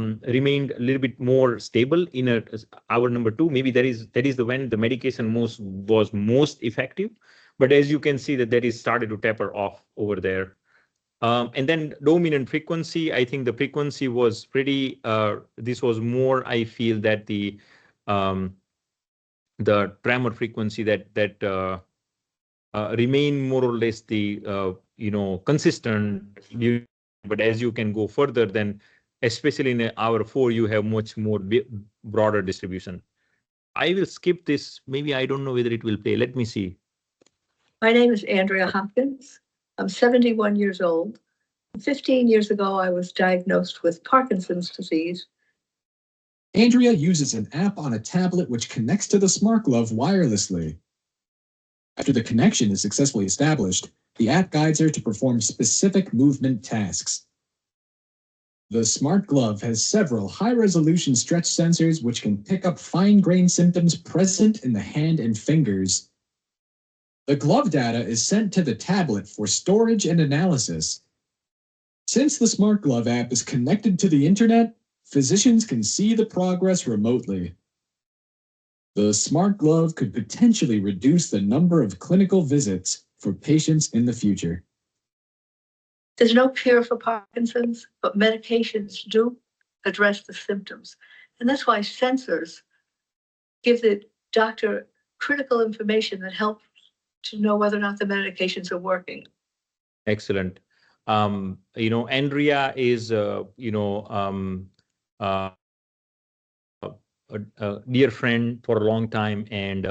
little bit more stable in hour number 2. Maybe that is the when the medication was most effective. But as you can see, that is started to taper off over there. And then dominant frequency, I think the frequency was pretty, this was more, I feel that the tremor frequency that remain more or less the consistent. But as you can go further, then especially in hour 4, you have much more broader distribution. I will skip this. Maybe I don't know whether it will play. Let me see. My name is Andrea Hopkins. I'm 71 years old. 15 years ago, I was diagnosed with Parkinson's disease. Andrea uses an app on a tablet which connects to the smart glove wirelessly. After the connection is successfully established, the app guides her to perform specific movement tasks. The smart glove has several high-resolution stretch sensors which can pick up fine-grained symptoms present in the hand and fingers. The glove data is sent to the tablet for storage and analysis. Since the smart glove app is connected to the internet, physicians can see the progress remotely. The smart glove could potentially reduce the number of clinical visits for patients in the future. There's no cure for Parkinson's, but medications do address the symptoms. And that's why sensors give the doctor critical information that helps to know whether or not the medications are working. Excellent. Andrea is, a dear friend for a long time, and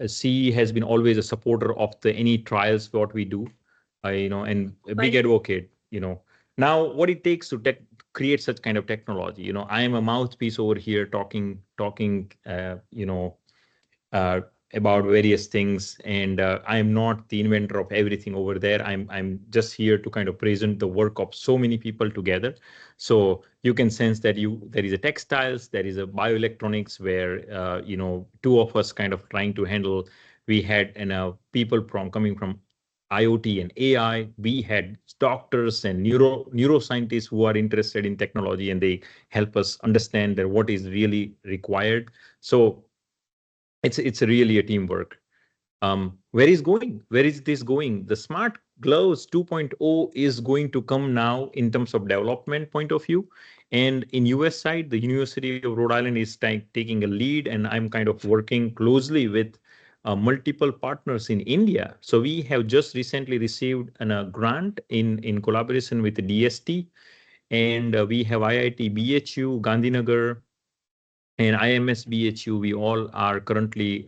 CE has been always a supporter of any trials what we do, and a big advocate. Now what it takes to create such kind of technology. I am a mouthpiece over here talking, uh, about various things, and I am not the inventor of everything over there. I'm just here to kind of present the work of so many people together. So you can sense that there is a textiles, there is a bioelectronics, where two of us kind of trying to handle. We had people coming from IoT and AI. We had doctors and neuroscientists who are interested in technology, and they help us understand that what is really required. So it's really a teamwork. Where is this going? The smart gloves 2.0 is going to come now in terms of development point of view. And in US side, the University of Rhode Island is taking a lead, and I'm kind of working closely with multiple partners in India. So we have just recently received a grant in collaboration with the DST, and we have IIT BHU, Gandhinagar, and IMS BHU. We all are currently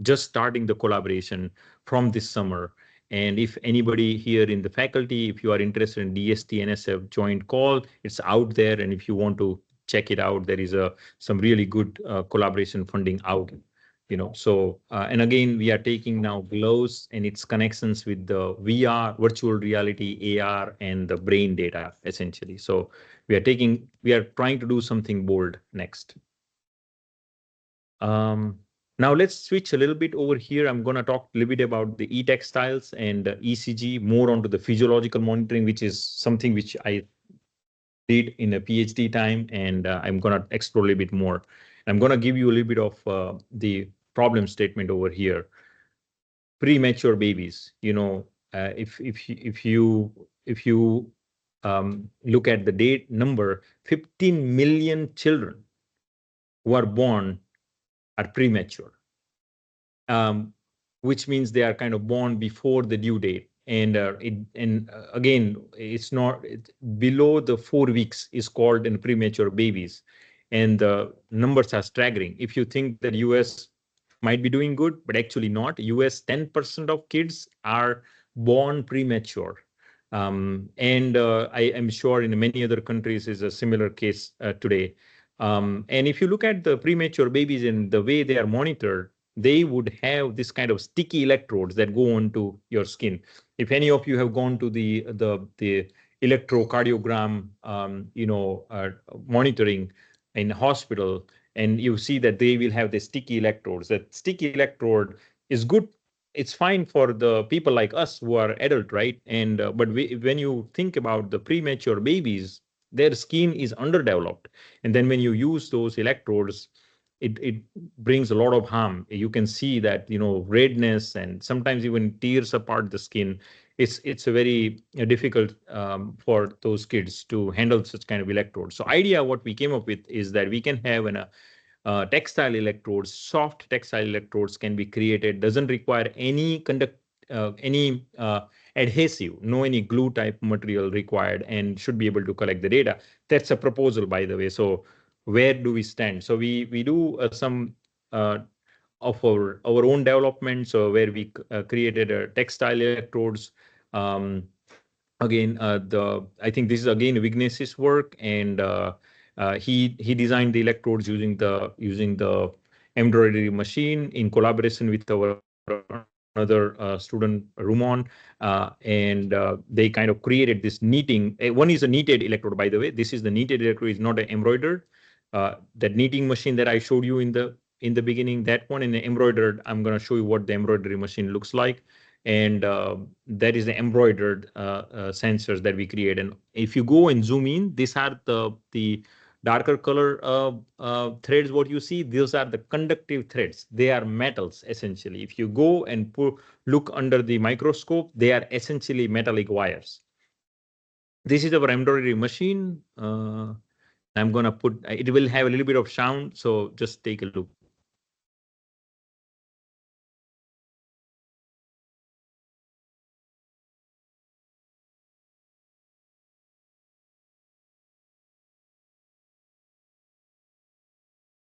just starting the collaboration from this summer. And if anybody here in the faculty, if you are interested in DST NSF joint call, it's out there. And if you want to check it out, there is some really good collaboration funding out. So and again, we are taking now gloves and its connections with the VR, virtual reality, AR, and the brain data essentially. So we are trying to do something bold next. Now let's switch a little bit over here. I'm going to talk a little bit about the e-textiles and ECG, more onto the physiological monitoring, which is something which I did in a PhD time, and I'm going to explore a little bit more. I'm going to give you a little bit of the problem statement over here. Premature babies, if you look at the date number, 15 million children who are born are premature, which means they are kind of born before the due date. And again, below the 4 weeks is called in premature babies, and the numbers are staggering. If you think that US might be doing good, but actually not. US 10% of kids are born premature. And I am sure in many other countries is a similar case today. And if you look at the premature babies and the way they are monitored, they would have this kind of sticky electrodes that go onto your skin. If any of you have gone to the electrocardiogram, monitoring in hospital, and you see that they will have the sticky electrodes. That sticky electrode is good. It's fine for the people like us who are adult, right? And but when you think about the premature babies, their skin is underdeveloped, and then when you use those electrodes, it brings a lot of harm. You can see that redness and sometimes even tears apart the skin. It's a very difficult for those kids to handle such kind of electrodes. So idea what we came up with is that we can have textile electrodes, soft textile electrodes can be created, doesn't require any adhesive, no any glue type material required, and should be able to collect the data. That's a proposal, by the way. So where do we stand? So we do some of our own development, so where we created a textile electrodes. Again, I think this is again Vignes's work, and he designed the electrodes using the embroidery machine in collaboration with our another student Rumon, and they kind of created this knitting. One is a knitted electrode, by the way. This is the knitted electrode, is not an embroidered. That knitting machine that I showed you in the beginning, that one, in the embroidered, I'm going to show you what the embroidery machine looks like. And that is the embroidered sensors that we create. And if you go and zoom in, these are the darker color threads. What you see, those are the conductive threads. They are metals, essentially. If you go and look under the microscope, they are essentially metallic wires. This is our embroidery machine. I'm going to put, it will have a little bit of sound, so just take a look.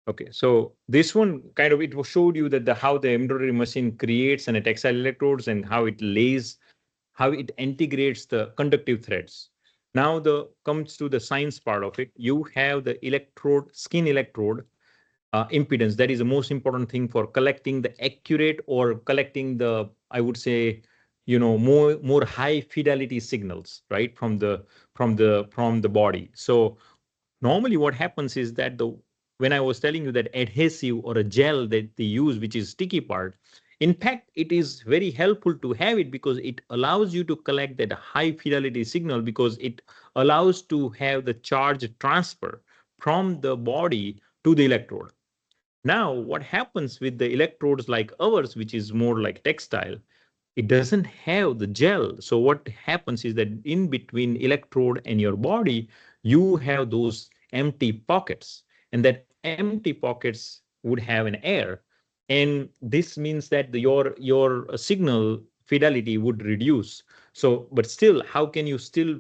Okay, so this one kind of, it showed you that how the embroidery machine creates and a textile electrodes and how it lays, how it integrates the conductive threads. Now the comes to the science part of it. You have the electrode, skin electrode impedance. That is the most important thing for collecting the accurate or collecting the, I would say, more high fidelity signals, right, from the body. So normally what happens is that when I was telling you that adhesive or a gel that they use, which is sticky part, in fact, it is very helpful to have it because it allows you to collect that high fidelity signal, because it allows to have the charge transfer from the body to the electrode. Now, what happens with the electrodes like ours, which is more like textile, it doesn't have the gel. So what happens is that in between electrode and your body, you have those empty pockets, and that empty pockets would have an air. And this means that your signal fidelity would reduce. So, but still, how can you still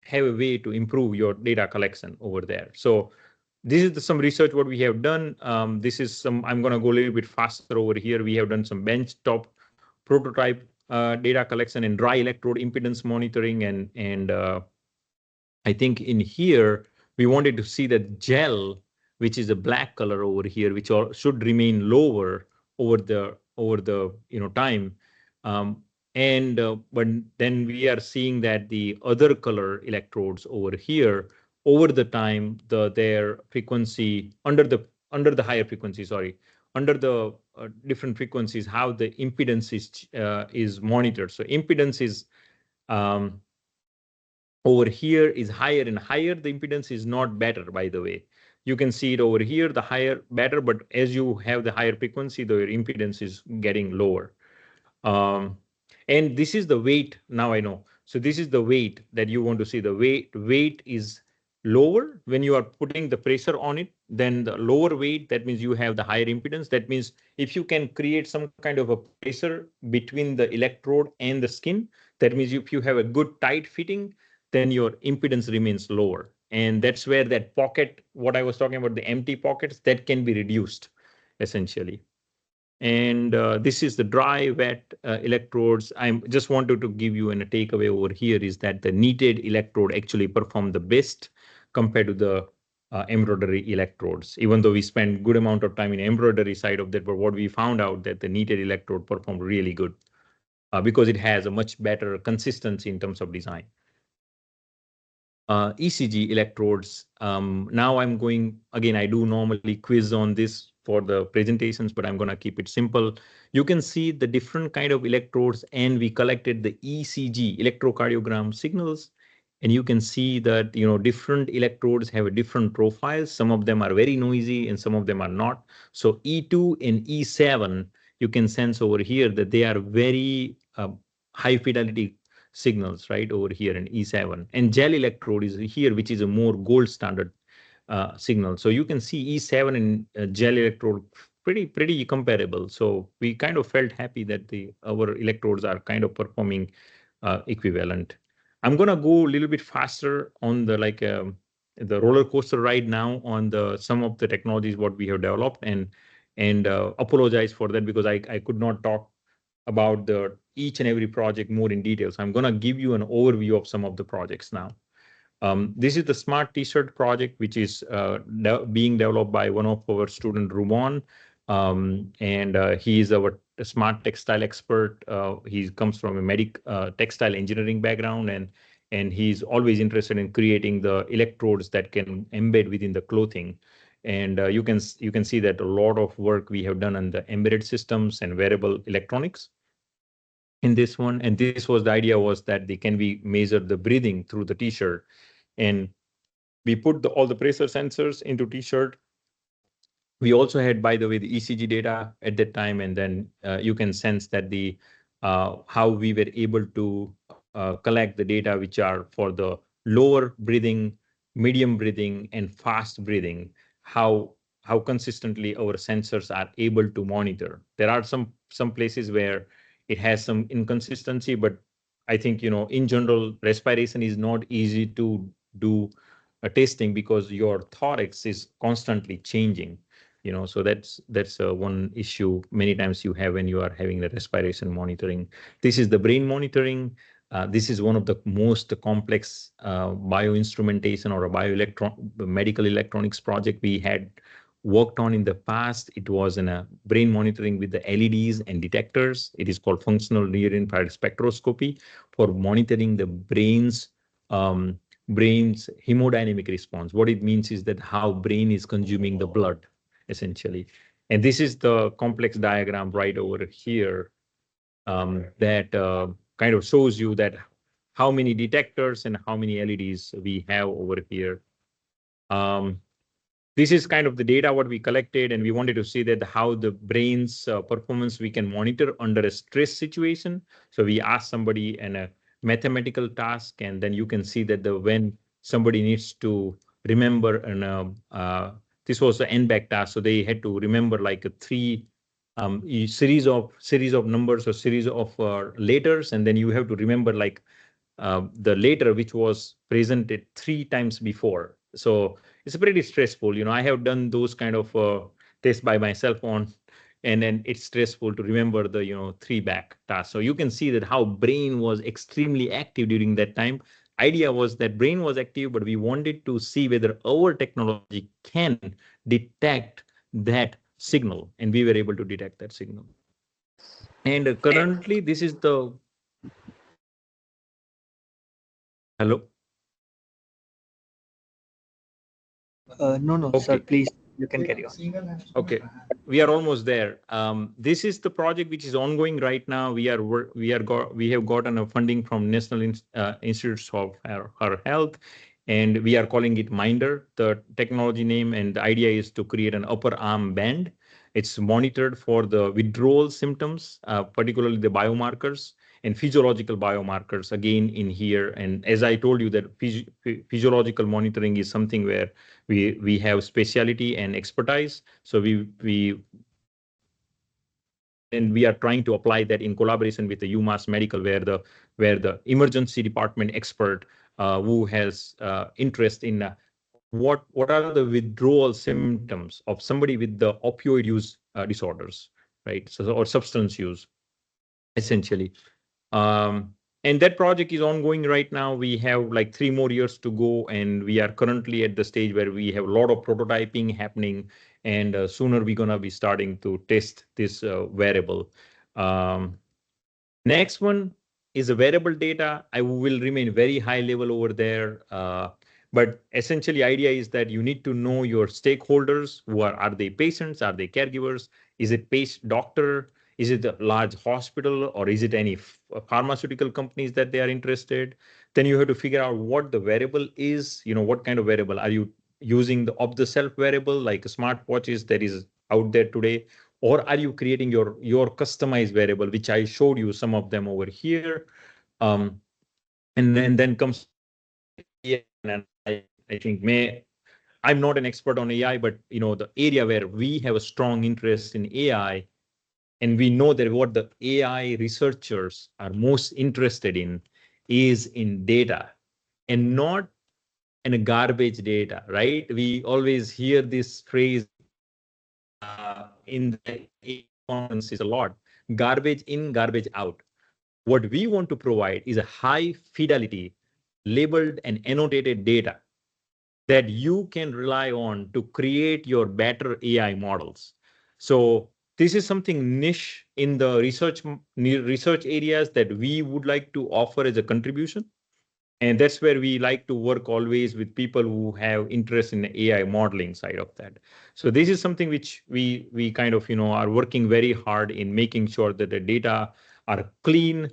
have a way to improve your data collection over there? So this is some research what we have done. This is some, I'm going to go a little bit faster over here. We have done some benchtop prototype data collection and dry electrode impedance monitoring. And I think in here, we wanted to see that gel, which is a black color over here, which should remain lower over the time. But then we are seeing that the other color electrodes over here, over the time, their frequency under the higher frequency, sorry, under the different frequencies, how the impedance is monitored. So impedance is um, over here is higher and higher. The impedance is not better, by the way. You can see it over here, the higher better, but as you have the higher frequency, the impedance is getting lower. Um, and this is the weight. Now I know. So this is the weight that you want to see. The weight is lower when you are putting the pressure on it. Then the lower weight, that means you have the higher impedance. That means if you can create some kind of a pressure between the electrode and the skin, that means if you have a good tight fitting, then your impedance remains lower. And that's where that pocket, what I was talking about, the empty pockets, that can be reduced essentially. And this is the dry wet electrodes. I just wanted to give you a takeaway over here is that the kneaded electrode actually perform the best compared to the embroidery electrodes, even though we spent good amount of time in embroidery side of that. But what we found out that the kneaded electrode performed really good because it has a much better consistency in terms of design. ECG electrodes. Now I'm going, again, I do normally quiz on this for the presentations, but I'm going to keep it simple. You can see the different kind of electrodes, and we collected the ECG, electrocardiogram signals. And you can see that, different electrodes have a different profiles. Some of them are very noisy and some of them are not. So E2 and E7, you can sense over here that they are very high fidelity signals right over here in E7. And gel electrode is here, which is a more gold standard signal. So you can see E7 and gel electrode pretty comparable. So we kind of felt happy that our electrodes are kind of performing equivalent. I'm gonna go a little bit faster on the roller coaster ride now on some of the technologies what we have developed, and apologize for that because I could not talk about each and every project more in detail. So I'm going to give you an overview of some of the projects now. This is the smart t-shirt project, which is being developed by one of our student, Rumon. And he is our smart textile expert. He comes from a textile engineering background, and he's always interested in creating the electrodes that can embed within the clothing. And you can see that a lot of work we have done on the embedded systems and wearable electronics in this one. And this was the idea was that they can be measure the breathing through the t-shirt. And we put all the pressure sensors into t-shirt. We also had, by the way, the ECG data at that time. And then you can sense that how we were able to collect the data, which are for the lower breathing, medium breathing, and fast breathing, how consistently our sensors are able to monitor. There are some places where it has some inconsistency, but I think, in general, respiration is not easy to do a testing because your thorax is constantly changing. So that's one issue many times you have when you are having the respiration monitoring. This is the brain monitoring. This is one of the most complex bioinstrumentation or a medical electronics project we had worked on in the past. It was in a brain monitoring with the LEDs and detectors. It is called functional near infrared spectroscopy for monitoring the brain's hemodynamic response. What it means is that how brain is consuming the blood, essentially. And this is the complex diagram right over here that kind of shows you that how many detectors and how many LEDs we have over here. This is kind of the data what we collected, and we wanted to see that how the brain's performance we can monitor under a stress situation. So we asked somebody a mathematical task, and then you can see that when somebody needs to remember this was an NBAC task, so they had to remember like a series of numbers or series of letters, and then you have to remember like the letter which was presented 3 times before. So it's pretty stressful. I have done those kind of tests by myself and then it's stressful to remember the 3 back tasks. So you can see that how brain was extremely active during that time. Idea was that brain was active, but we wanted to see whether our technology can detect that signal, and we were able to detect that signal. And currently, this is the hello. No, Okay. sir, please, you can carry on. Okay, we are almost there. This is the project which is ongoing right now. We have gotten a funding from National Institutes of Her Health, and we are calling it Minder, the technology name. And the idea is to create an upper arm band. It's monitored for the withdrawal symptoms, particularly the biomarkers and physiological biomarkers again in here. And as I told you that physiological monitoring is something where we have specialty and expertise. So we are trying to apply that in collaboration with the UMass Medical, where the emergency department expert who has interest in what are the withdrawal symptoms of somebody with the opioid use disorders, right? So or substance use, essentially. And that project is ongoing right now. We have like 3 more years to go, and we are currently at the stage where we have a lot of prototyping happening, and sooner we're going to be starting to test this wearable. Next one is a wearable data. I will remain very high level over there. But essentially, idea is that you need to know your stakeholders. Are they patients? Are they caregivers? Is it doctor? Is it a large hospital, or is it any pharmaceutical companies that they are interested? Then you have to figure out what the wearable is. What kind of wearable are you using? The off-the-shelf wearable like smartwatches that is out there today, or are you creating your customized wearable, which I showed you some of them over here? And then comes AI, and I think I'm not an expert on AI, but the area where we have a strong interest in AI, and we know that what the AI researchers are most interested in is in data, and not in a garbage data, right? We always hear this phrase in the conferences a lot: garbage in, garbage out. What we want to provide is a high fidelity labeled and annotated data that you can rely on to create your better AI models. So this is something niche in the research areas that we would like to offer as a contribution. And that's where we like to work always with people who have interest in the AI modeling side of that. So this is something which we kind of are working very hard in making sure that the data are clean.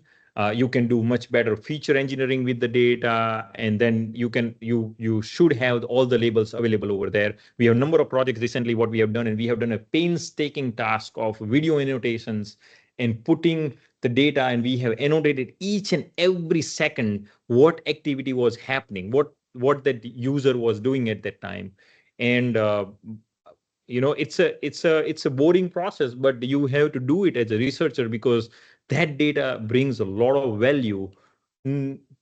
You can do much better feature engineering with the data, and then you should have all the labels available over there. We have a number of projects recently. What we have done, and we have done a painstaking task of video annotations and putting the data, and we have annotated each and every second what activity was happening, what that user was doing at that time. And it's a boring process, but you have to do it as a researcher, because that data brings a lot of value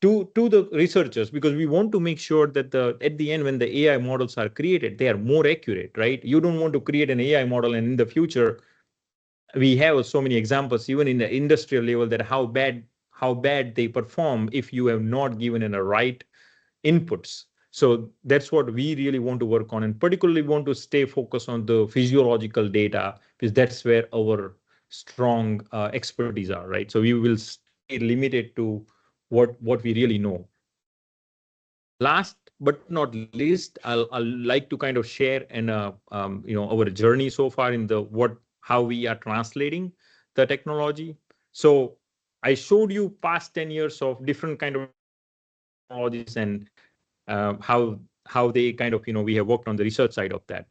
to the researchers, because we want to make sure that at the end when the AI models are created, they are more accurate, right? You don't want to create an AI model and in the future we have so many examples even in the industrial level that how bad they perform if you have not given in a right inputs. So that's what we really want to work on, and particularly want to stay focused on the physiological data, because that's where our strong expertise are, right? So we will stay limited to what we really know. Last but not least, I'll like to kind of share our journey so far in how we are translating the technology. So I showed you past 10 years of different kind of technologies and how they kind of we have worked on the research side of that.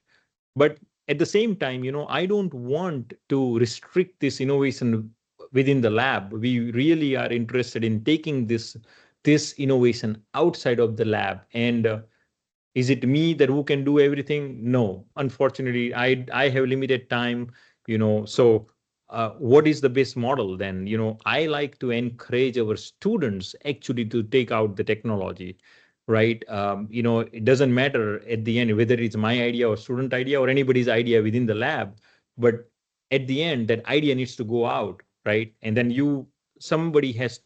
But at the same time, I don't want to restrict this innovation within the lab. We really are interested in taking this innovation outside of the lab. And is it me that who can do everything? No, unfortunately, I have limited time. So what is the best model then? I like to encourage our students actually to take out the technology, right? It doesn't matter at the end whether it's my idea or student idea or anybody's idea within the lab, but at the end that idea needs to go out, right? And then somebody has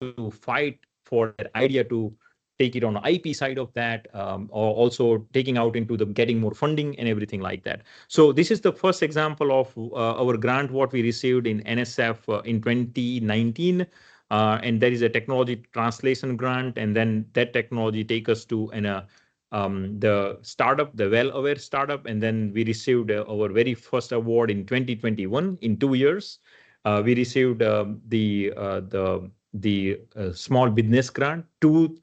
to fight for that idea to take it on IP side of that, or also taking out into the getting more funding and everything like that. So this is the first example of our grant what we received in NSF in 2019. And there is a technology translation grant, and then that technology take us to the startup, the well-aware startup, and then we received our very first award in 2021 in 2 years. We received the small business grant to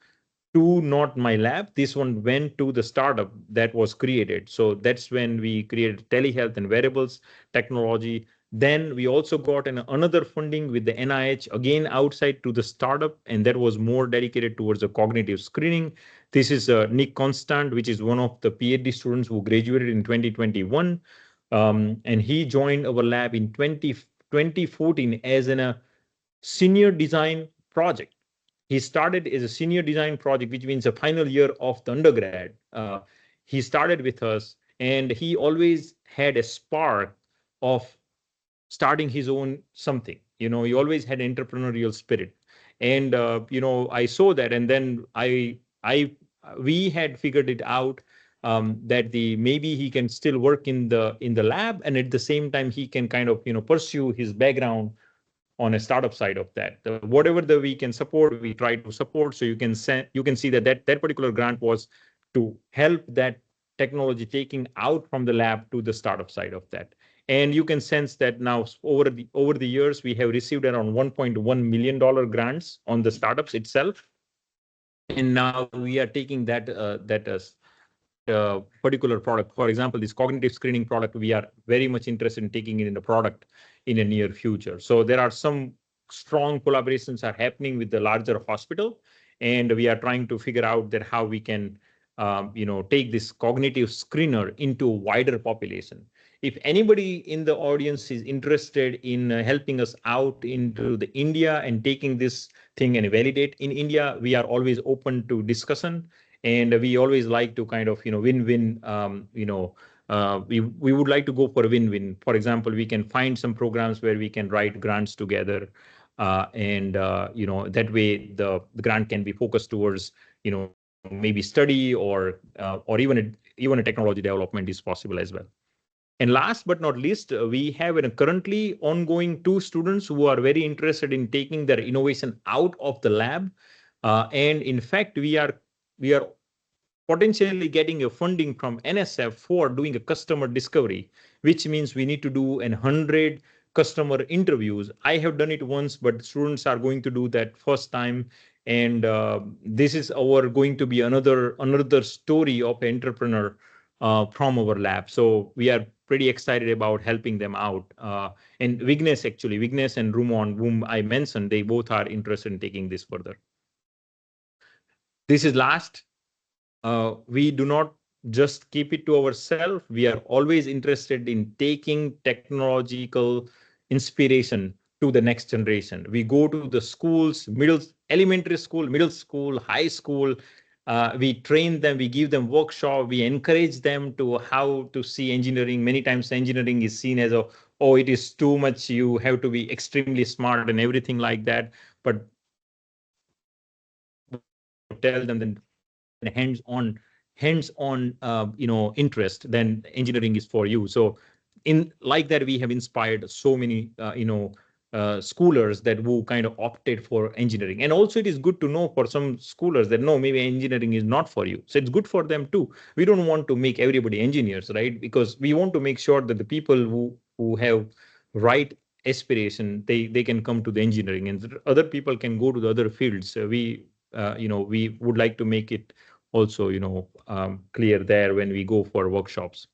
not my lab. This one went to the startup that was created. So that's when we created telehealth and wearables technology. Then we also got another funding with the NIH, again outside to the startup, and that was more dedicated towards the cognitive screening. This is Nick Constant, which is one of the PhD students who graduated in 2021. And he joined our lab in 2014 as a senior design project. He started as a senior design project, which means a final year of the undergrad. He started with us, and he always had a spark of starting his own something. He always had entrepreneurial spirit, and I saw that, and then we had figured it out, that maybe he can still work in the lab, and at the same time he can kind of pursue his background on a startup side of that. Whatever we can support, we try to support. So you can see that particular grant was to help that technology taking out from the lab to the startup side of that. And you can sense that now over the years, we have received around $1.1 million grants on the startups itself. And now we are taking that as particular product. For example, this cognitive screening product, we are very much interested in taking it in the product in the near future. So there are some strong collaborations are happening with the larger hospital, and we are trying to figure out that how we can take this cognitive screener into a wider population. If anybody in the audience is interested in helping us out into the India and taking this thing and validate in India, we are always open to discussion. And we always like to kind of win-win. We would like to go for a win-win. For example, we can find some programs where we can write grants together, and that way the grant can be focused towards maybe study or even a technology development is possible as well. And last but not least, we have currently ongoing 2 students who are very interested in taking their innovation out of the lab, and in fact we are potentially getting a funding from NSF for doing a customer discovery, which means we need to do 100 customer interviews. I have done it once, but students are going to do that first time. And this is going to be another story of an entrepreneur from our lab. So we are pretty excited about helping them out. And Vignesh and Rumon, whom I mentioned, they both are interested in taking this further. This is last. We do not just keep it to ourselves. We are always interested in taking technological inspiration to the next generation. We go to the schools, elementary school, middle school, high school. We train them, we give them workshop, we encourage them to how to see engineering. Many times engineering is seen as oh, it is too much, you have to be extremely smart and everything like that. But tell them then hands-on interest, then engineering is for you. So in like that, we have inspired so many schoolers that who kind of opted for engineering. And also it is good to know for some schoolers that no, maybe engineering is not for you, so it's good for them too. We don't want to make everybody engineers, right? Because we want to make sure that the people who have right aspiration, they can come to the engineering, and other people can go to the other fields. We would like to make it also clear there when we go for workshops.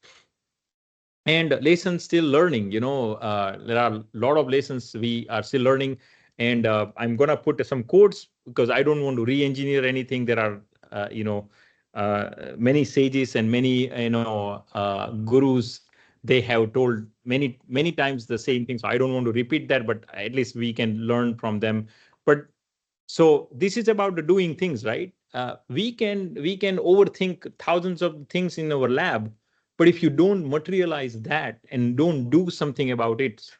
And lessons still learning, there are a lot of lessons we are still learning. And I'm gonna put some quotes because I don't want to re-engineer anything. There are many sages and many gurus. They have told many times the same thing, so I don't want to repeat that, but at least we can learn from them. But so this is about the doing things, right? We can overthink thousands of things in our lab, but if you don't materialize that and don't do something about it,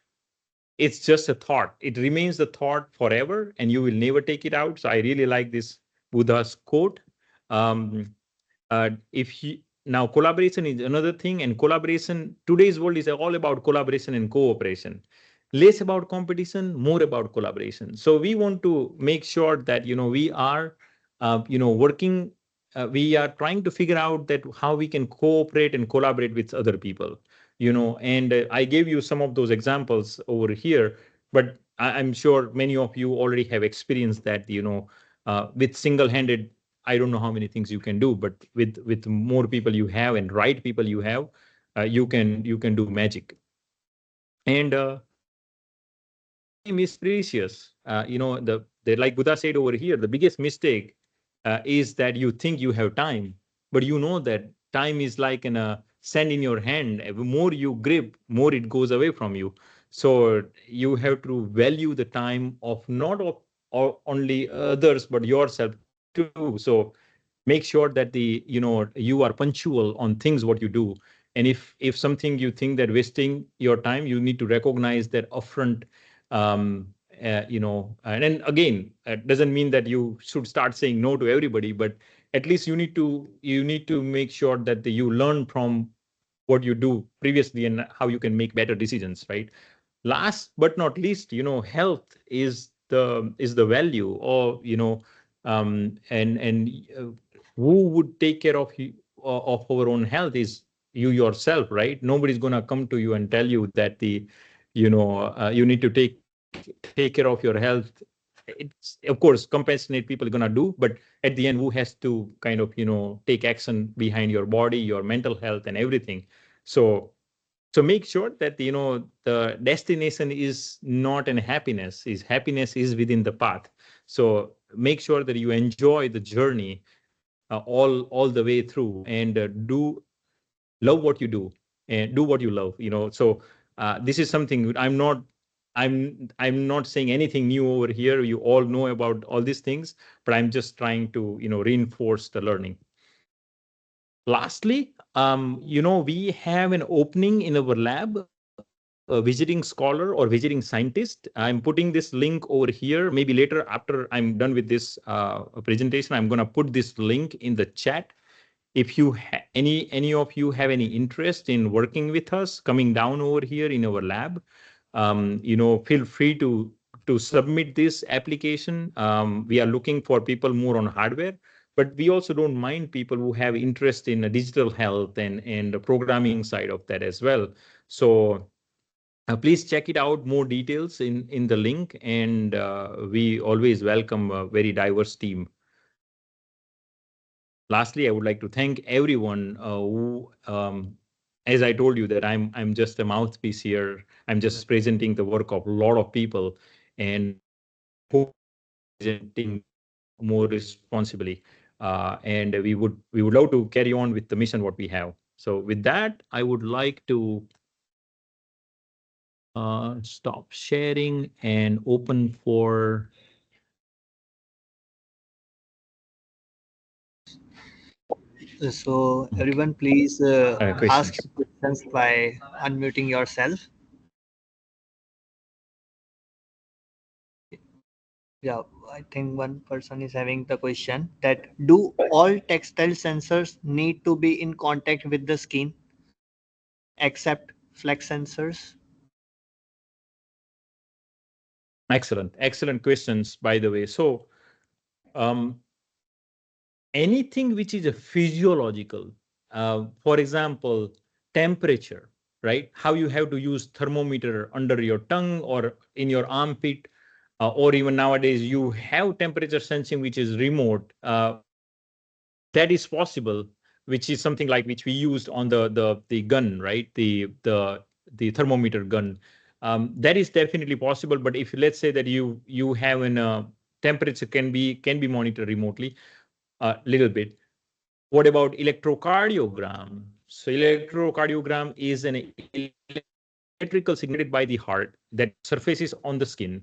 it's just a thought. It remains a thought forever, and you will never take it out. So I really like this Buddha's quote. Um, if you, now collaboration is another thing, and collaboration, today's world is all about collaboration and cooperation, less about competition, more about collaboration. So we want to make sure that we are working, we are trying to figure out that how we can cooperate and collaborate with other people. And I gave you some of those examples over here, but I'm sure many of you already have experienced that. With single-handed, I don't know how many things you can do, but with more people you have and right people you have, you can do magic. And time is precious. The like Buddha said over here, the biggest mistake is that you think you have time, but you know that time is like a sand in your hand. The more you grip, more it goes away from you. So you have to value the time of not of or only others, but yourself too. So make sure that you are punctual on things what you do. And if something you think that wasting your time, you need to recognize that upfront. And then again, it doesn't mean that you should start saying no to everybody, but at least you need to make sure that you learn from what you do previously and how you can make better decisions, right? Last but not least, health is the value, or and who would take care of our own health is you yourself, right? Nobody's going to come to you and tell you that you need to take care of your health. It's, of course, compassionate people are going to do, but at the end, who has to kind of take action behind your body, your mental health, and everything. So make sure that the destination is not an happiness. Is happiness is within the path. So make sure that you enjoy the journey all the way through, and do love what you do and do what you love. So this is something I'm not saying anything new over here. You all know about all these things, but I'm just trying to reinforce the learning. Lastly, we have an opening in our lab, a visiting scholar or visiting scientist. I'm putting this link over here. Maybe later, after I'm done with this presentation, I'm going to put this link in the chat. If you any of you have any interest in working with us, coming down over here in our lab, feel free to submit this application. We are looking for people more on hardware, but we also don't mind people who have interest in digital health and the programming side of that as well. So please check it out, more details in the link, and we always welcome a very diverse team. Lastly, I would like to thank everyone who, as I told you, that I'm just a mouthpiece here. I'm just presenting the work of a lot of people, and hope presenting more responsibly. And we would love to carry on with the mission what we have. So with that, I would like to Stop sharing and open for. So everyone, please ask Questions. questions by unmuting yourself. Yeah, I think one person is having the question that do all textile sensors need to be in contact with the skin except flex sensors? Excellent questions, by the way. So, um, anything which is a physiological, for example, temperature, right? How you have to use thermometer under your tongue or in your armpit, or even nowadays you have temperature sensing which is remote. That is possible, which is something like which we used on the gun, right? The thermometer gun. That is definitely possible. But if let's say that you have an temperature can be monitored remotely a little bit. What about electrocardiogram? So electrocardiogram is an electrical signal by the heart that surfaces on the skin.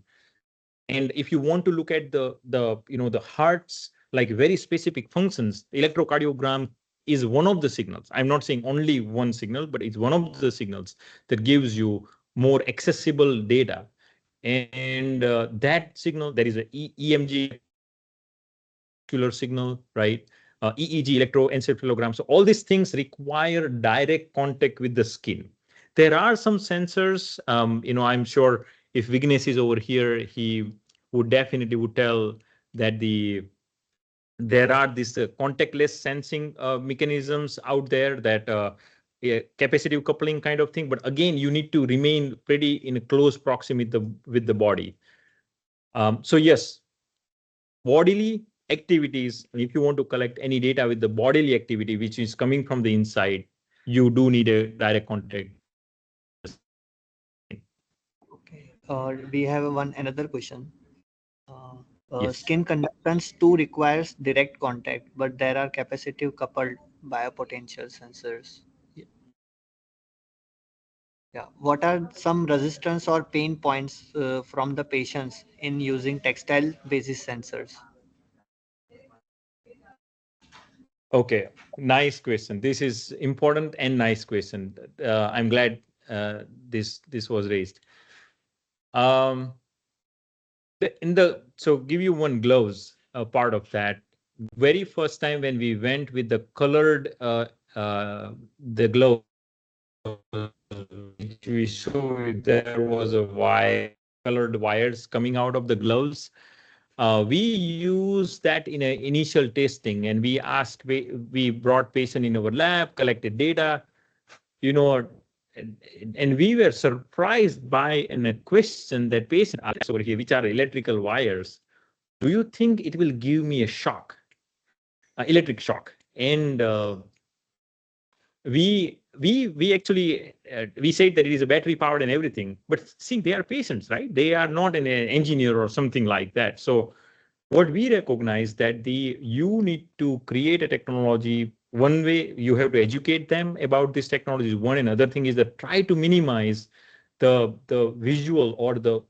And if you want to look at the heart's like very specific functions, electrocardiogram is one of the signals. I'm not saying only one signal, but it's one of the signals that gives you more accessible data. And that signal, there is a EMG signal, right? EEG, electroencephalogram. So all these things require direct contact with the skin. There are some sensors, I'm sure if Vignesh is over here, he would definitely would tell that there are these contactless sensing mechanisms out there that capacitive coupling kind of thing. But again, you need to remain pretty in a close proximity with the body. So yes, bodily activities, if you want to collect any data with the bodily activity, which is coming from the inside, you do need a direct contact. Okay. We have one another question. Uh, Yes. Skin conductance too requires direct contact, but there are capacitive coupled biopotential sensors. Yeah. What are some resistance or pain points from the patients in using textile basis sensors? Okay, nice question. This is important and nice question. I'm glad this was raised. Um, so give you one gloves part of that. Very first time when we went with the colored the glove, which we showed, there was a wire, colored wires coming out of the gloves. We used that in an initial testing, and we brought patient in our lab, collected data, you know, and we were surprised by a question that patient asked over here, which are electrical wires. Do you think it will give me a shock, electric shock? And we actually we said that it is a battery powered and everything, but see, they are patients, right? They are not an engineer or something like that. So what we recognize that you need to create a technology. One way you have to educate them about this technology. One, another thing is that try to minimize the visual or the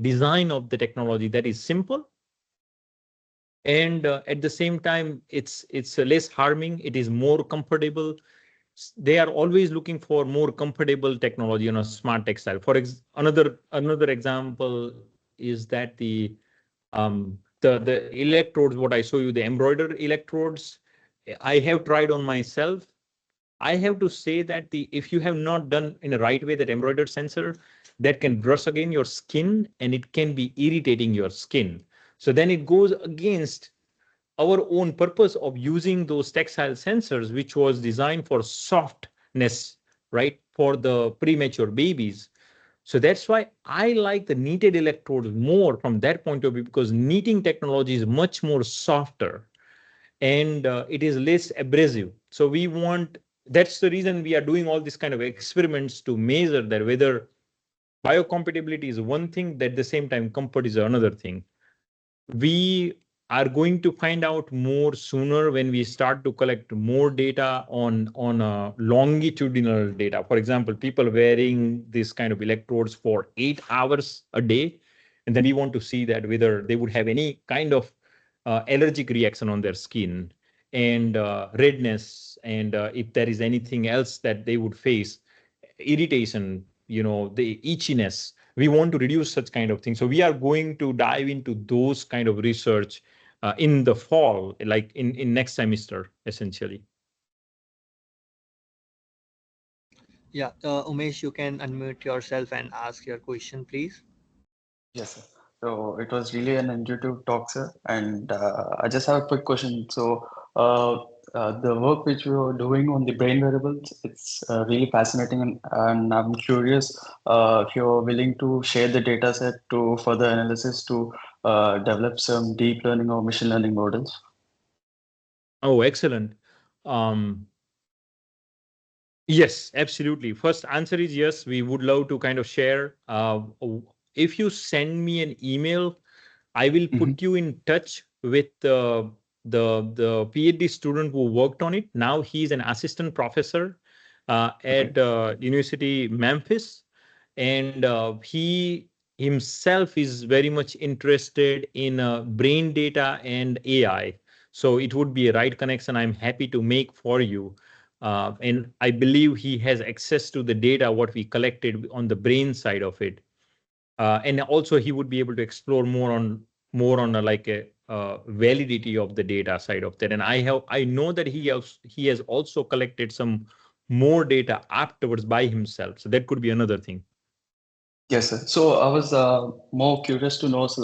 design of the technology that is simple, and at the same time it's less harming, it is more comfortable. They are always looking for more comfortable technology on a smart textile. Another example is that the electrodes, what I show you, the embroidered electrodes, I have tried on myself. I have to say that if you have not done in the right way that embroidered sensor, that can brush against your skin and it can be irritating your skin. So then it goes against our own purpose of using those textile sensors, which was designed for softness, right, for the premature babies. So that's why I like the kneaded electrodes more from that point of view, because kneading technology is much more softer and it is less abrasive. So that's the reason we are doing all these kind of experiments to measure that whether biocompatibility is one thing, that at the same time comfort is another thing. We are going to find out more sooner when we start to collect more data on longitudinal data. For example, people wearing this kind of electrodes for 8 hours a day, and then we want to see that whether they would have any kind of allergic reaction on their skin and redness, and if there is anything else that they would face, irritation, the itchiness. We want to reduce such kind of things. So we are going to dive into those kind of research in the fall, like in next semester, essentially. Yeah, Umesh, you can unmute yourself and ask your question, please. Yes, sir. So it was really an intuitive talk, sir. And I just have a quick question. So the work which we were doing on the brain variables, it's really fascinating, and I'm curious if you're willing to share the data set to further analysis to develop some deep learning or machine learning models. Oh, excellent. Yes, absolutely. First answer is yes, we would love to kind of share. If you send me an email, I will put you in touch with the PhD student who worked on it. Now he's an assistant professor at University Memphis, and he himself is very much interested in brain data and AI. So it would be a right connection I'm happy to make for you. And I believe he has access to the data what we collected on the brain side of it. And also he would be able to explore more on a validity of the data side of that. And I know that he has also collected some more data afterwards by himself. So that could be another thing. Yes, sir. So I was more curious to know, so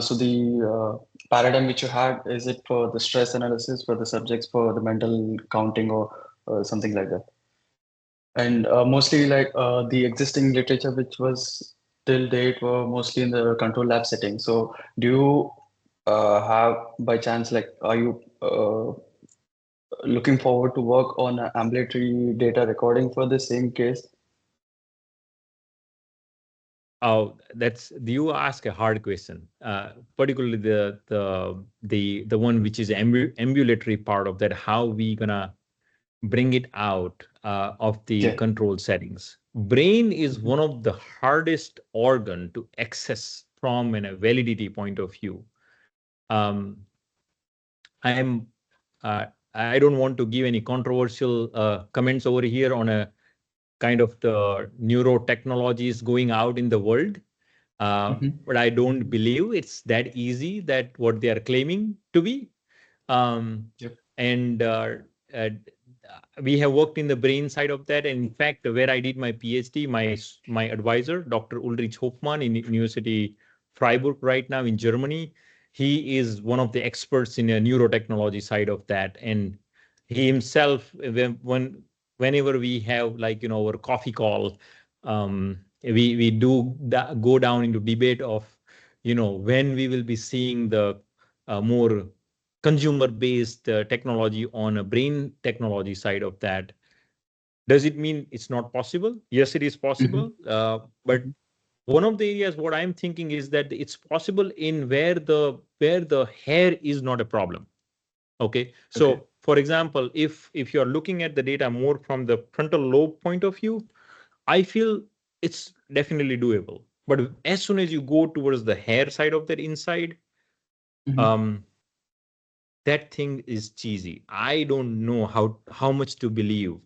so the paradigm which you had, is it for the stress analysis for the subjects for the mental counting or something like that? And mostly the existing literature which was till date were mostly in the control lab setting. So do you have by chance, are you looking forward to work on ambulatory data recording for the same case? Oh, you ask a hard question. Particularly the one which is ambulatory part of that. How we gonna bring it out of the Yeah. control settings? Brain is one of the hardest organ to access from a validity point of view. Um, I am. I don't want to give any controversial comments over here on a kind of the neurotechnologies going out in the world. But I don't believe it's that easy that what they are claiming to be. Yep. And uh, we have worked in the brain side of that. And in fact, where I did my PhD, my advisor, Dr. Ulrich Hofmann in University Freiburg right now in Germany, he is one of the experts in the neurotechnology side of that. And he himself, whenever we have our coffee call, we do go down into debate of when we will be seeing the more consumer-based technology on a brain technology side of that. Does it mean it's not possible? Yes, it is possible. But one of the areas what I'm thinking is that it's possible in where the hair is not a problem. Okay. So for example, if you're looking at the data more from the frontal lobe point of view, I feel it's definitely doable. But as soon as you go towards the hair side of that inside, that thing is cheesy. I don't know how much to believe.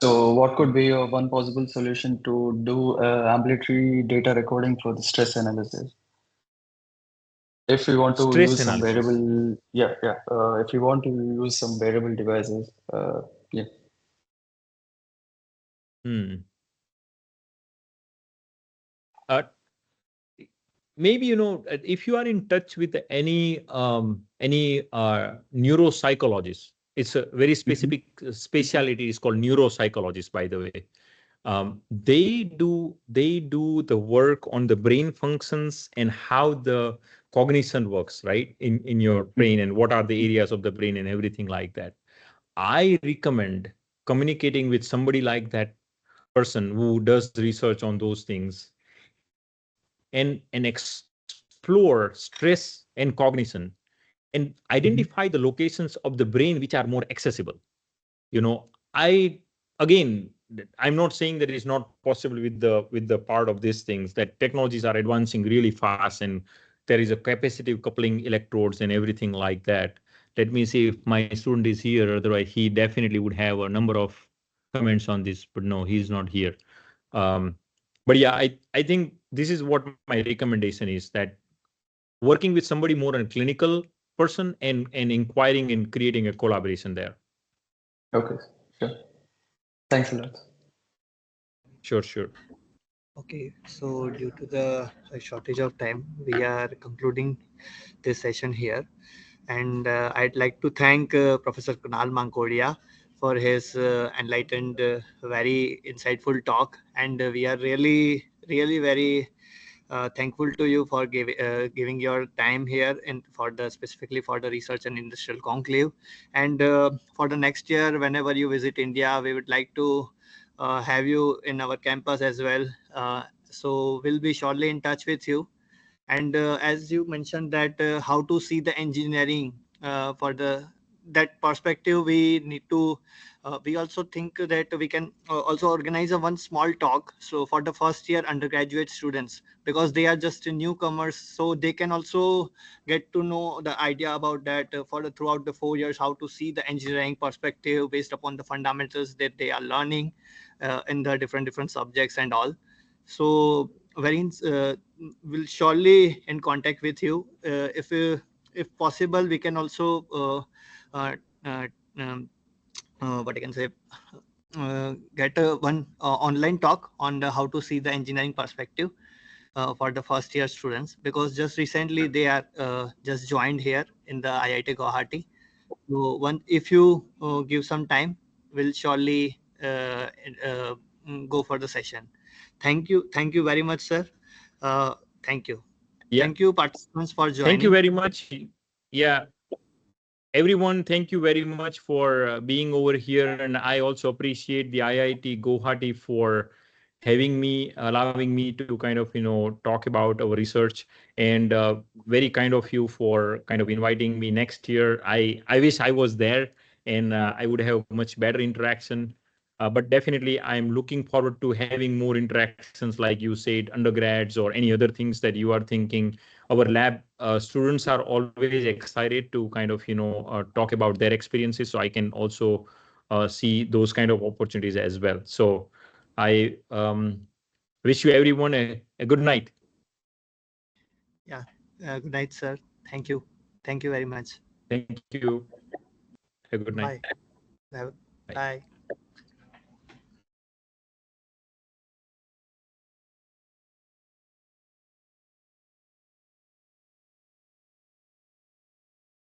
So what could be one possible solution to do ambulatory data recording for the stress analysis? If we want to Stress use some analysis. variable, if we want to use some variable devices, yeah. Hmm. Uh, Maybe if you are in touch with any neuropsychologist, it's a very specific specialty. It's called neuropsychologist, by the way. They do the work on the brain functions and how the cognition works, right, in your brain, and what are the areas of the brain and everything like that. I recommend communicating with somebody like that person who does research on those things and explore stress and cognition. and identify the locations of the brain which are more accessible. Again, I'm not saying that it's not possible with the part of these things, that technologies are advancing really fast and there is a capacitive coupling electrodes and everything like that. Let me see if my student is here, otherwise he definitely would have a number of comments on this, but no, he's not here. But yeah, I think this is what my recommendation is, that working with somebody more on a clinical person and inquiring and creating a collaboration there. Okay, sure. Thanks a lot. Sure. Okay, so due to the shortage of time, we are concluding this session here. And I'd like to thank Professor Kunal Mankodiya for his enlightened, very insightful talk. And we are really, really very thankful to you for giving your time here and specifically for the research and industrial conclave. And for the next year, whenever you visit India, we would like to have you in our campus as well. So we'll be shortly in touch with you. And as you mentioned that how to see the engineering for that perspective, we need to we also think that we can also organize a one small talk, so for the first year undergraduate students, because they are just newcomers, so they can also get to know the idea about that for throughout the 4 years, how to see the engineering perspective based upon the fundamentals that they are learning in the different subjects and all. So very will surely in contact with you. If possible, we can also uh, uh, um, what I can say, get one online talk on how to see the engineering perspective for the first year students, because just recently they are just joined here in the IIT Guwahati. So if you give some time, we'll surely go for the session. Thank you very much, sir. Thank you. Yeah. Thank you, participants, for joining. Thank you very much. Yeah. Everyone, thank you very much for being over here. And I also appreciate the IIT Guwahati for having me, allowing me to kind of, talk about our research, and very kind of you for kind of inviting me next year. I wish I was there, and I would have much better interaction. But definitely, I'm looking forward to having more interactions, like you said, undergrads or any other things that you are thinking. Our lab students are always excited to kind of, talk about their experiences. So I can also see those kind of opportunities as well. So I wish you everyone a good night. Yeah. Good night, sir. Thank you. Thank you very much. Thank you. Have a good night. Bye. Bye.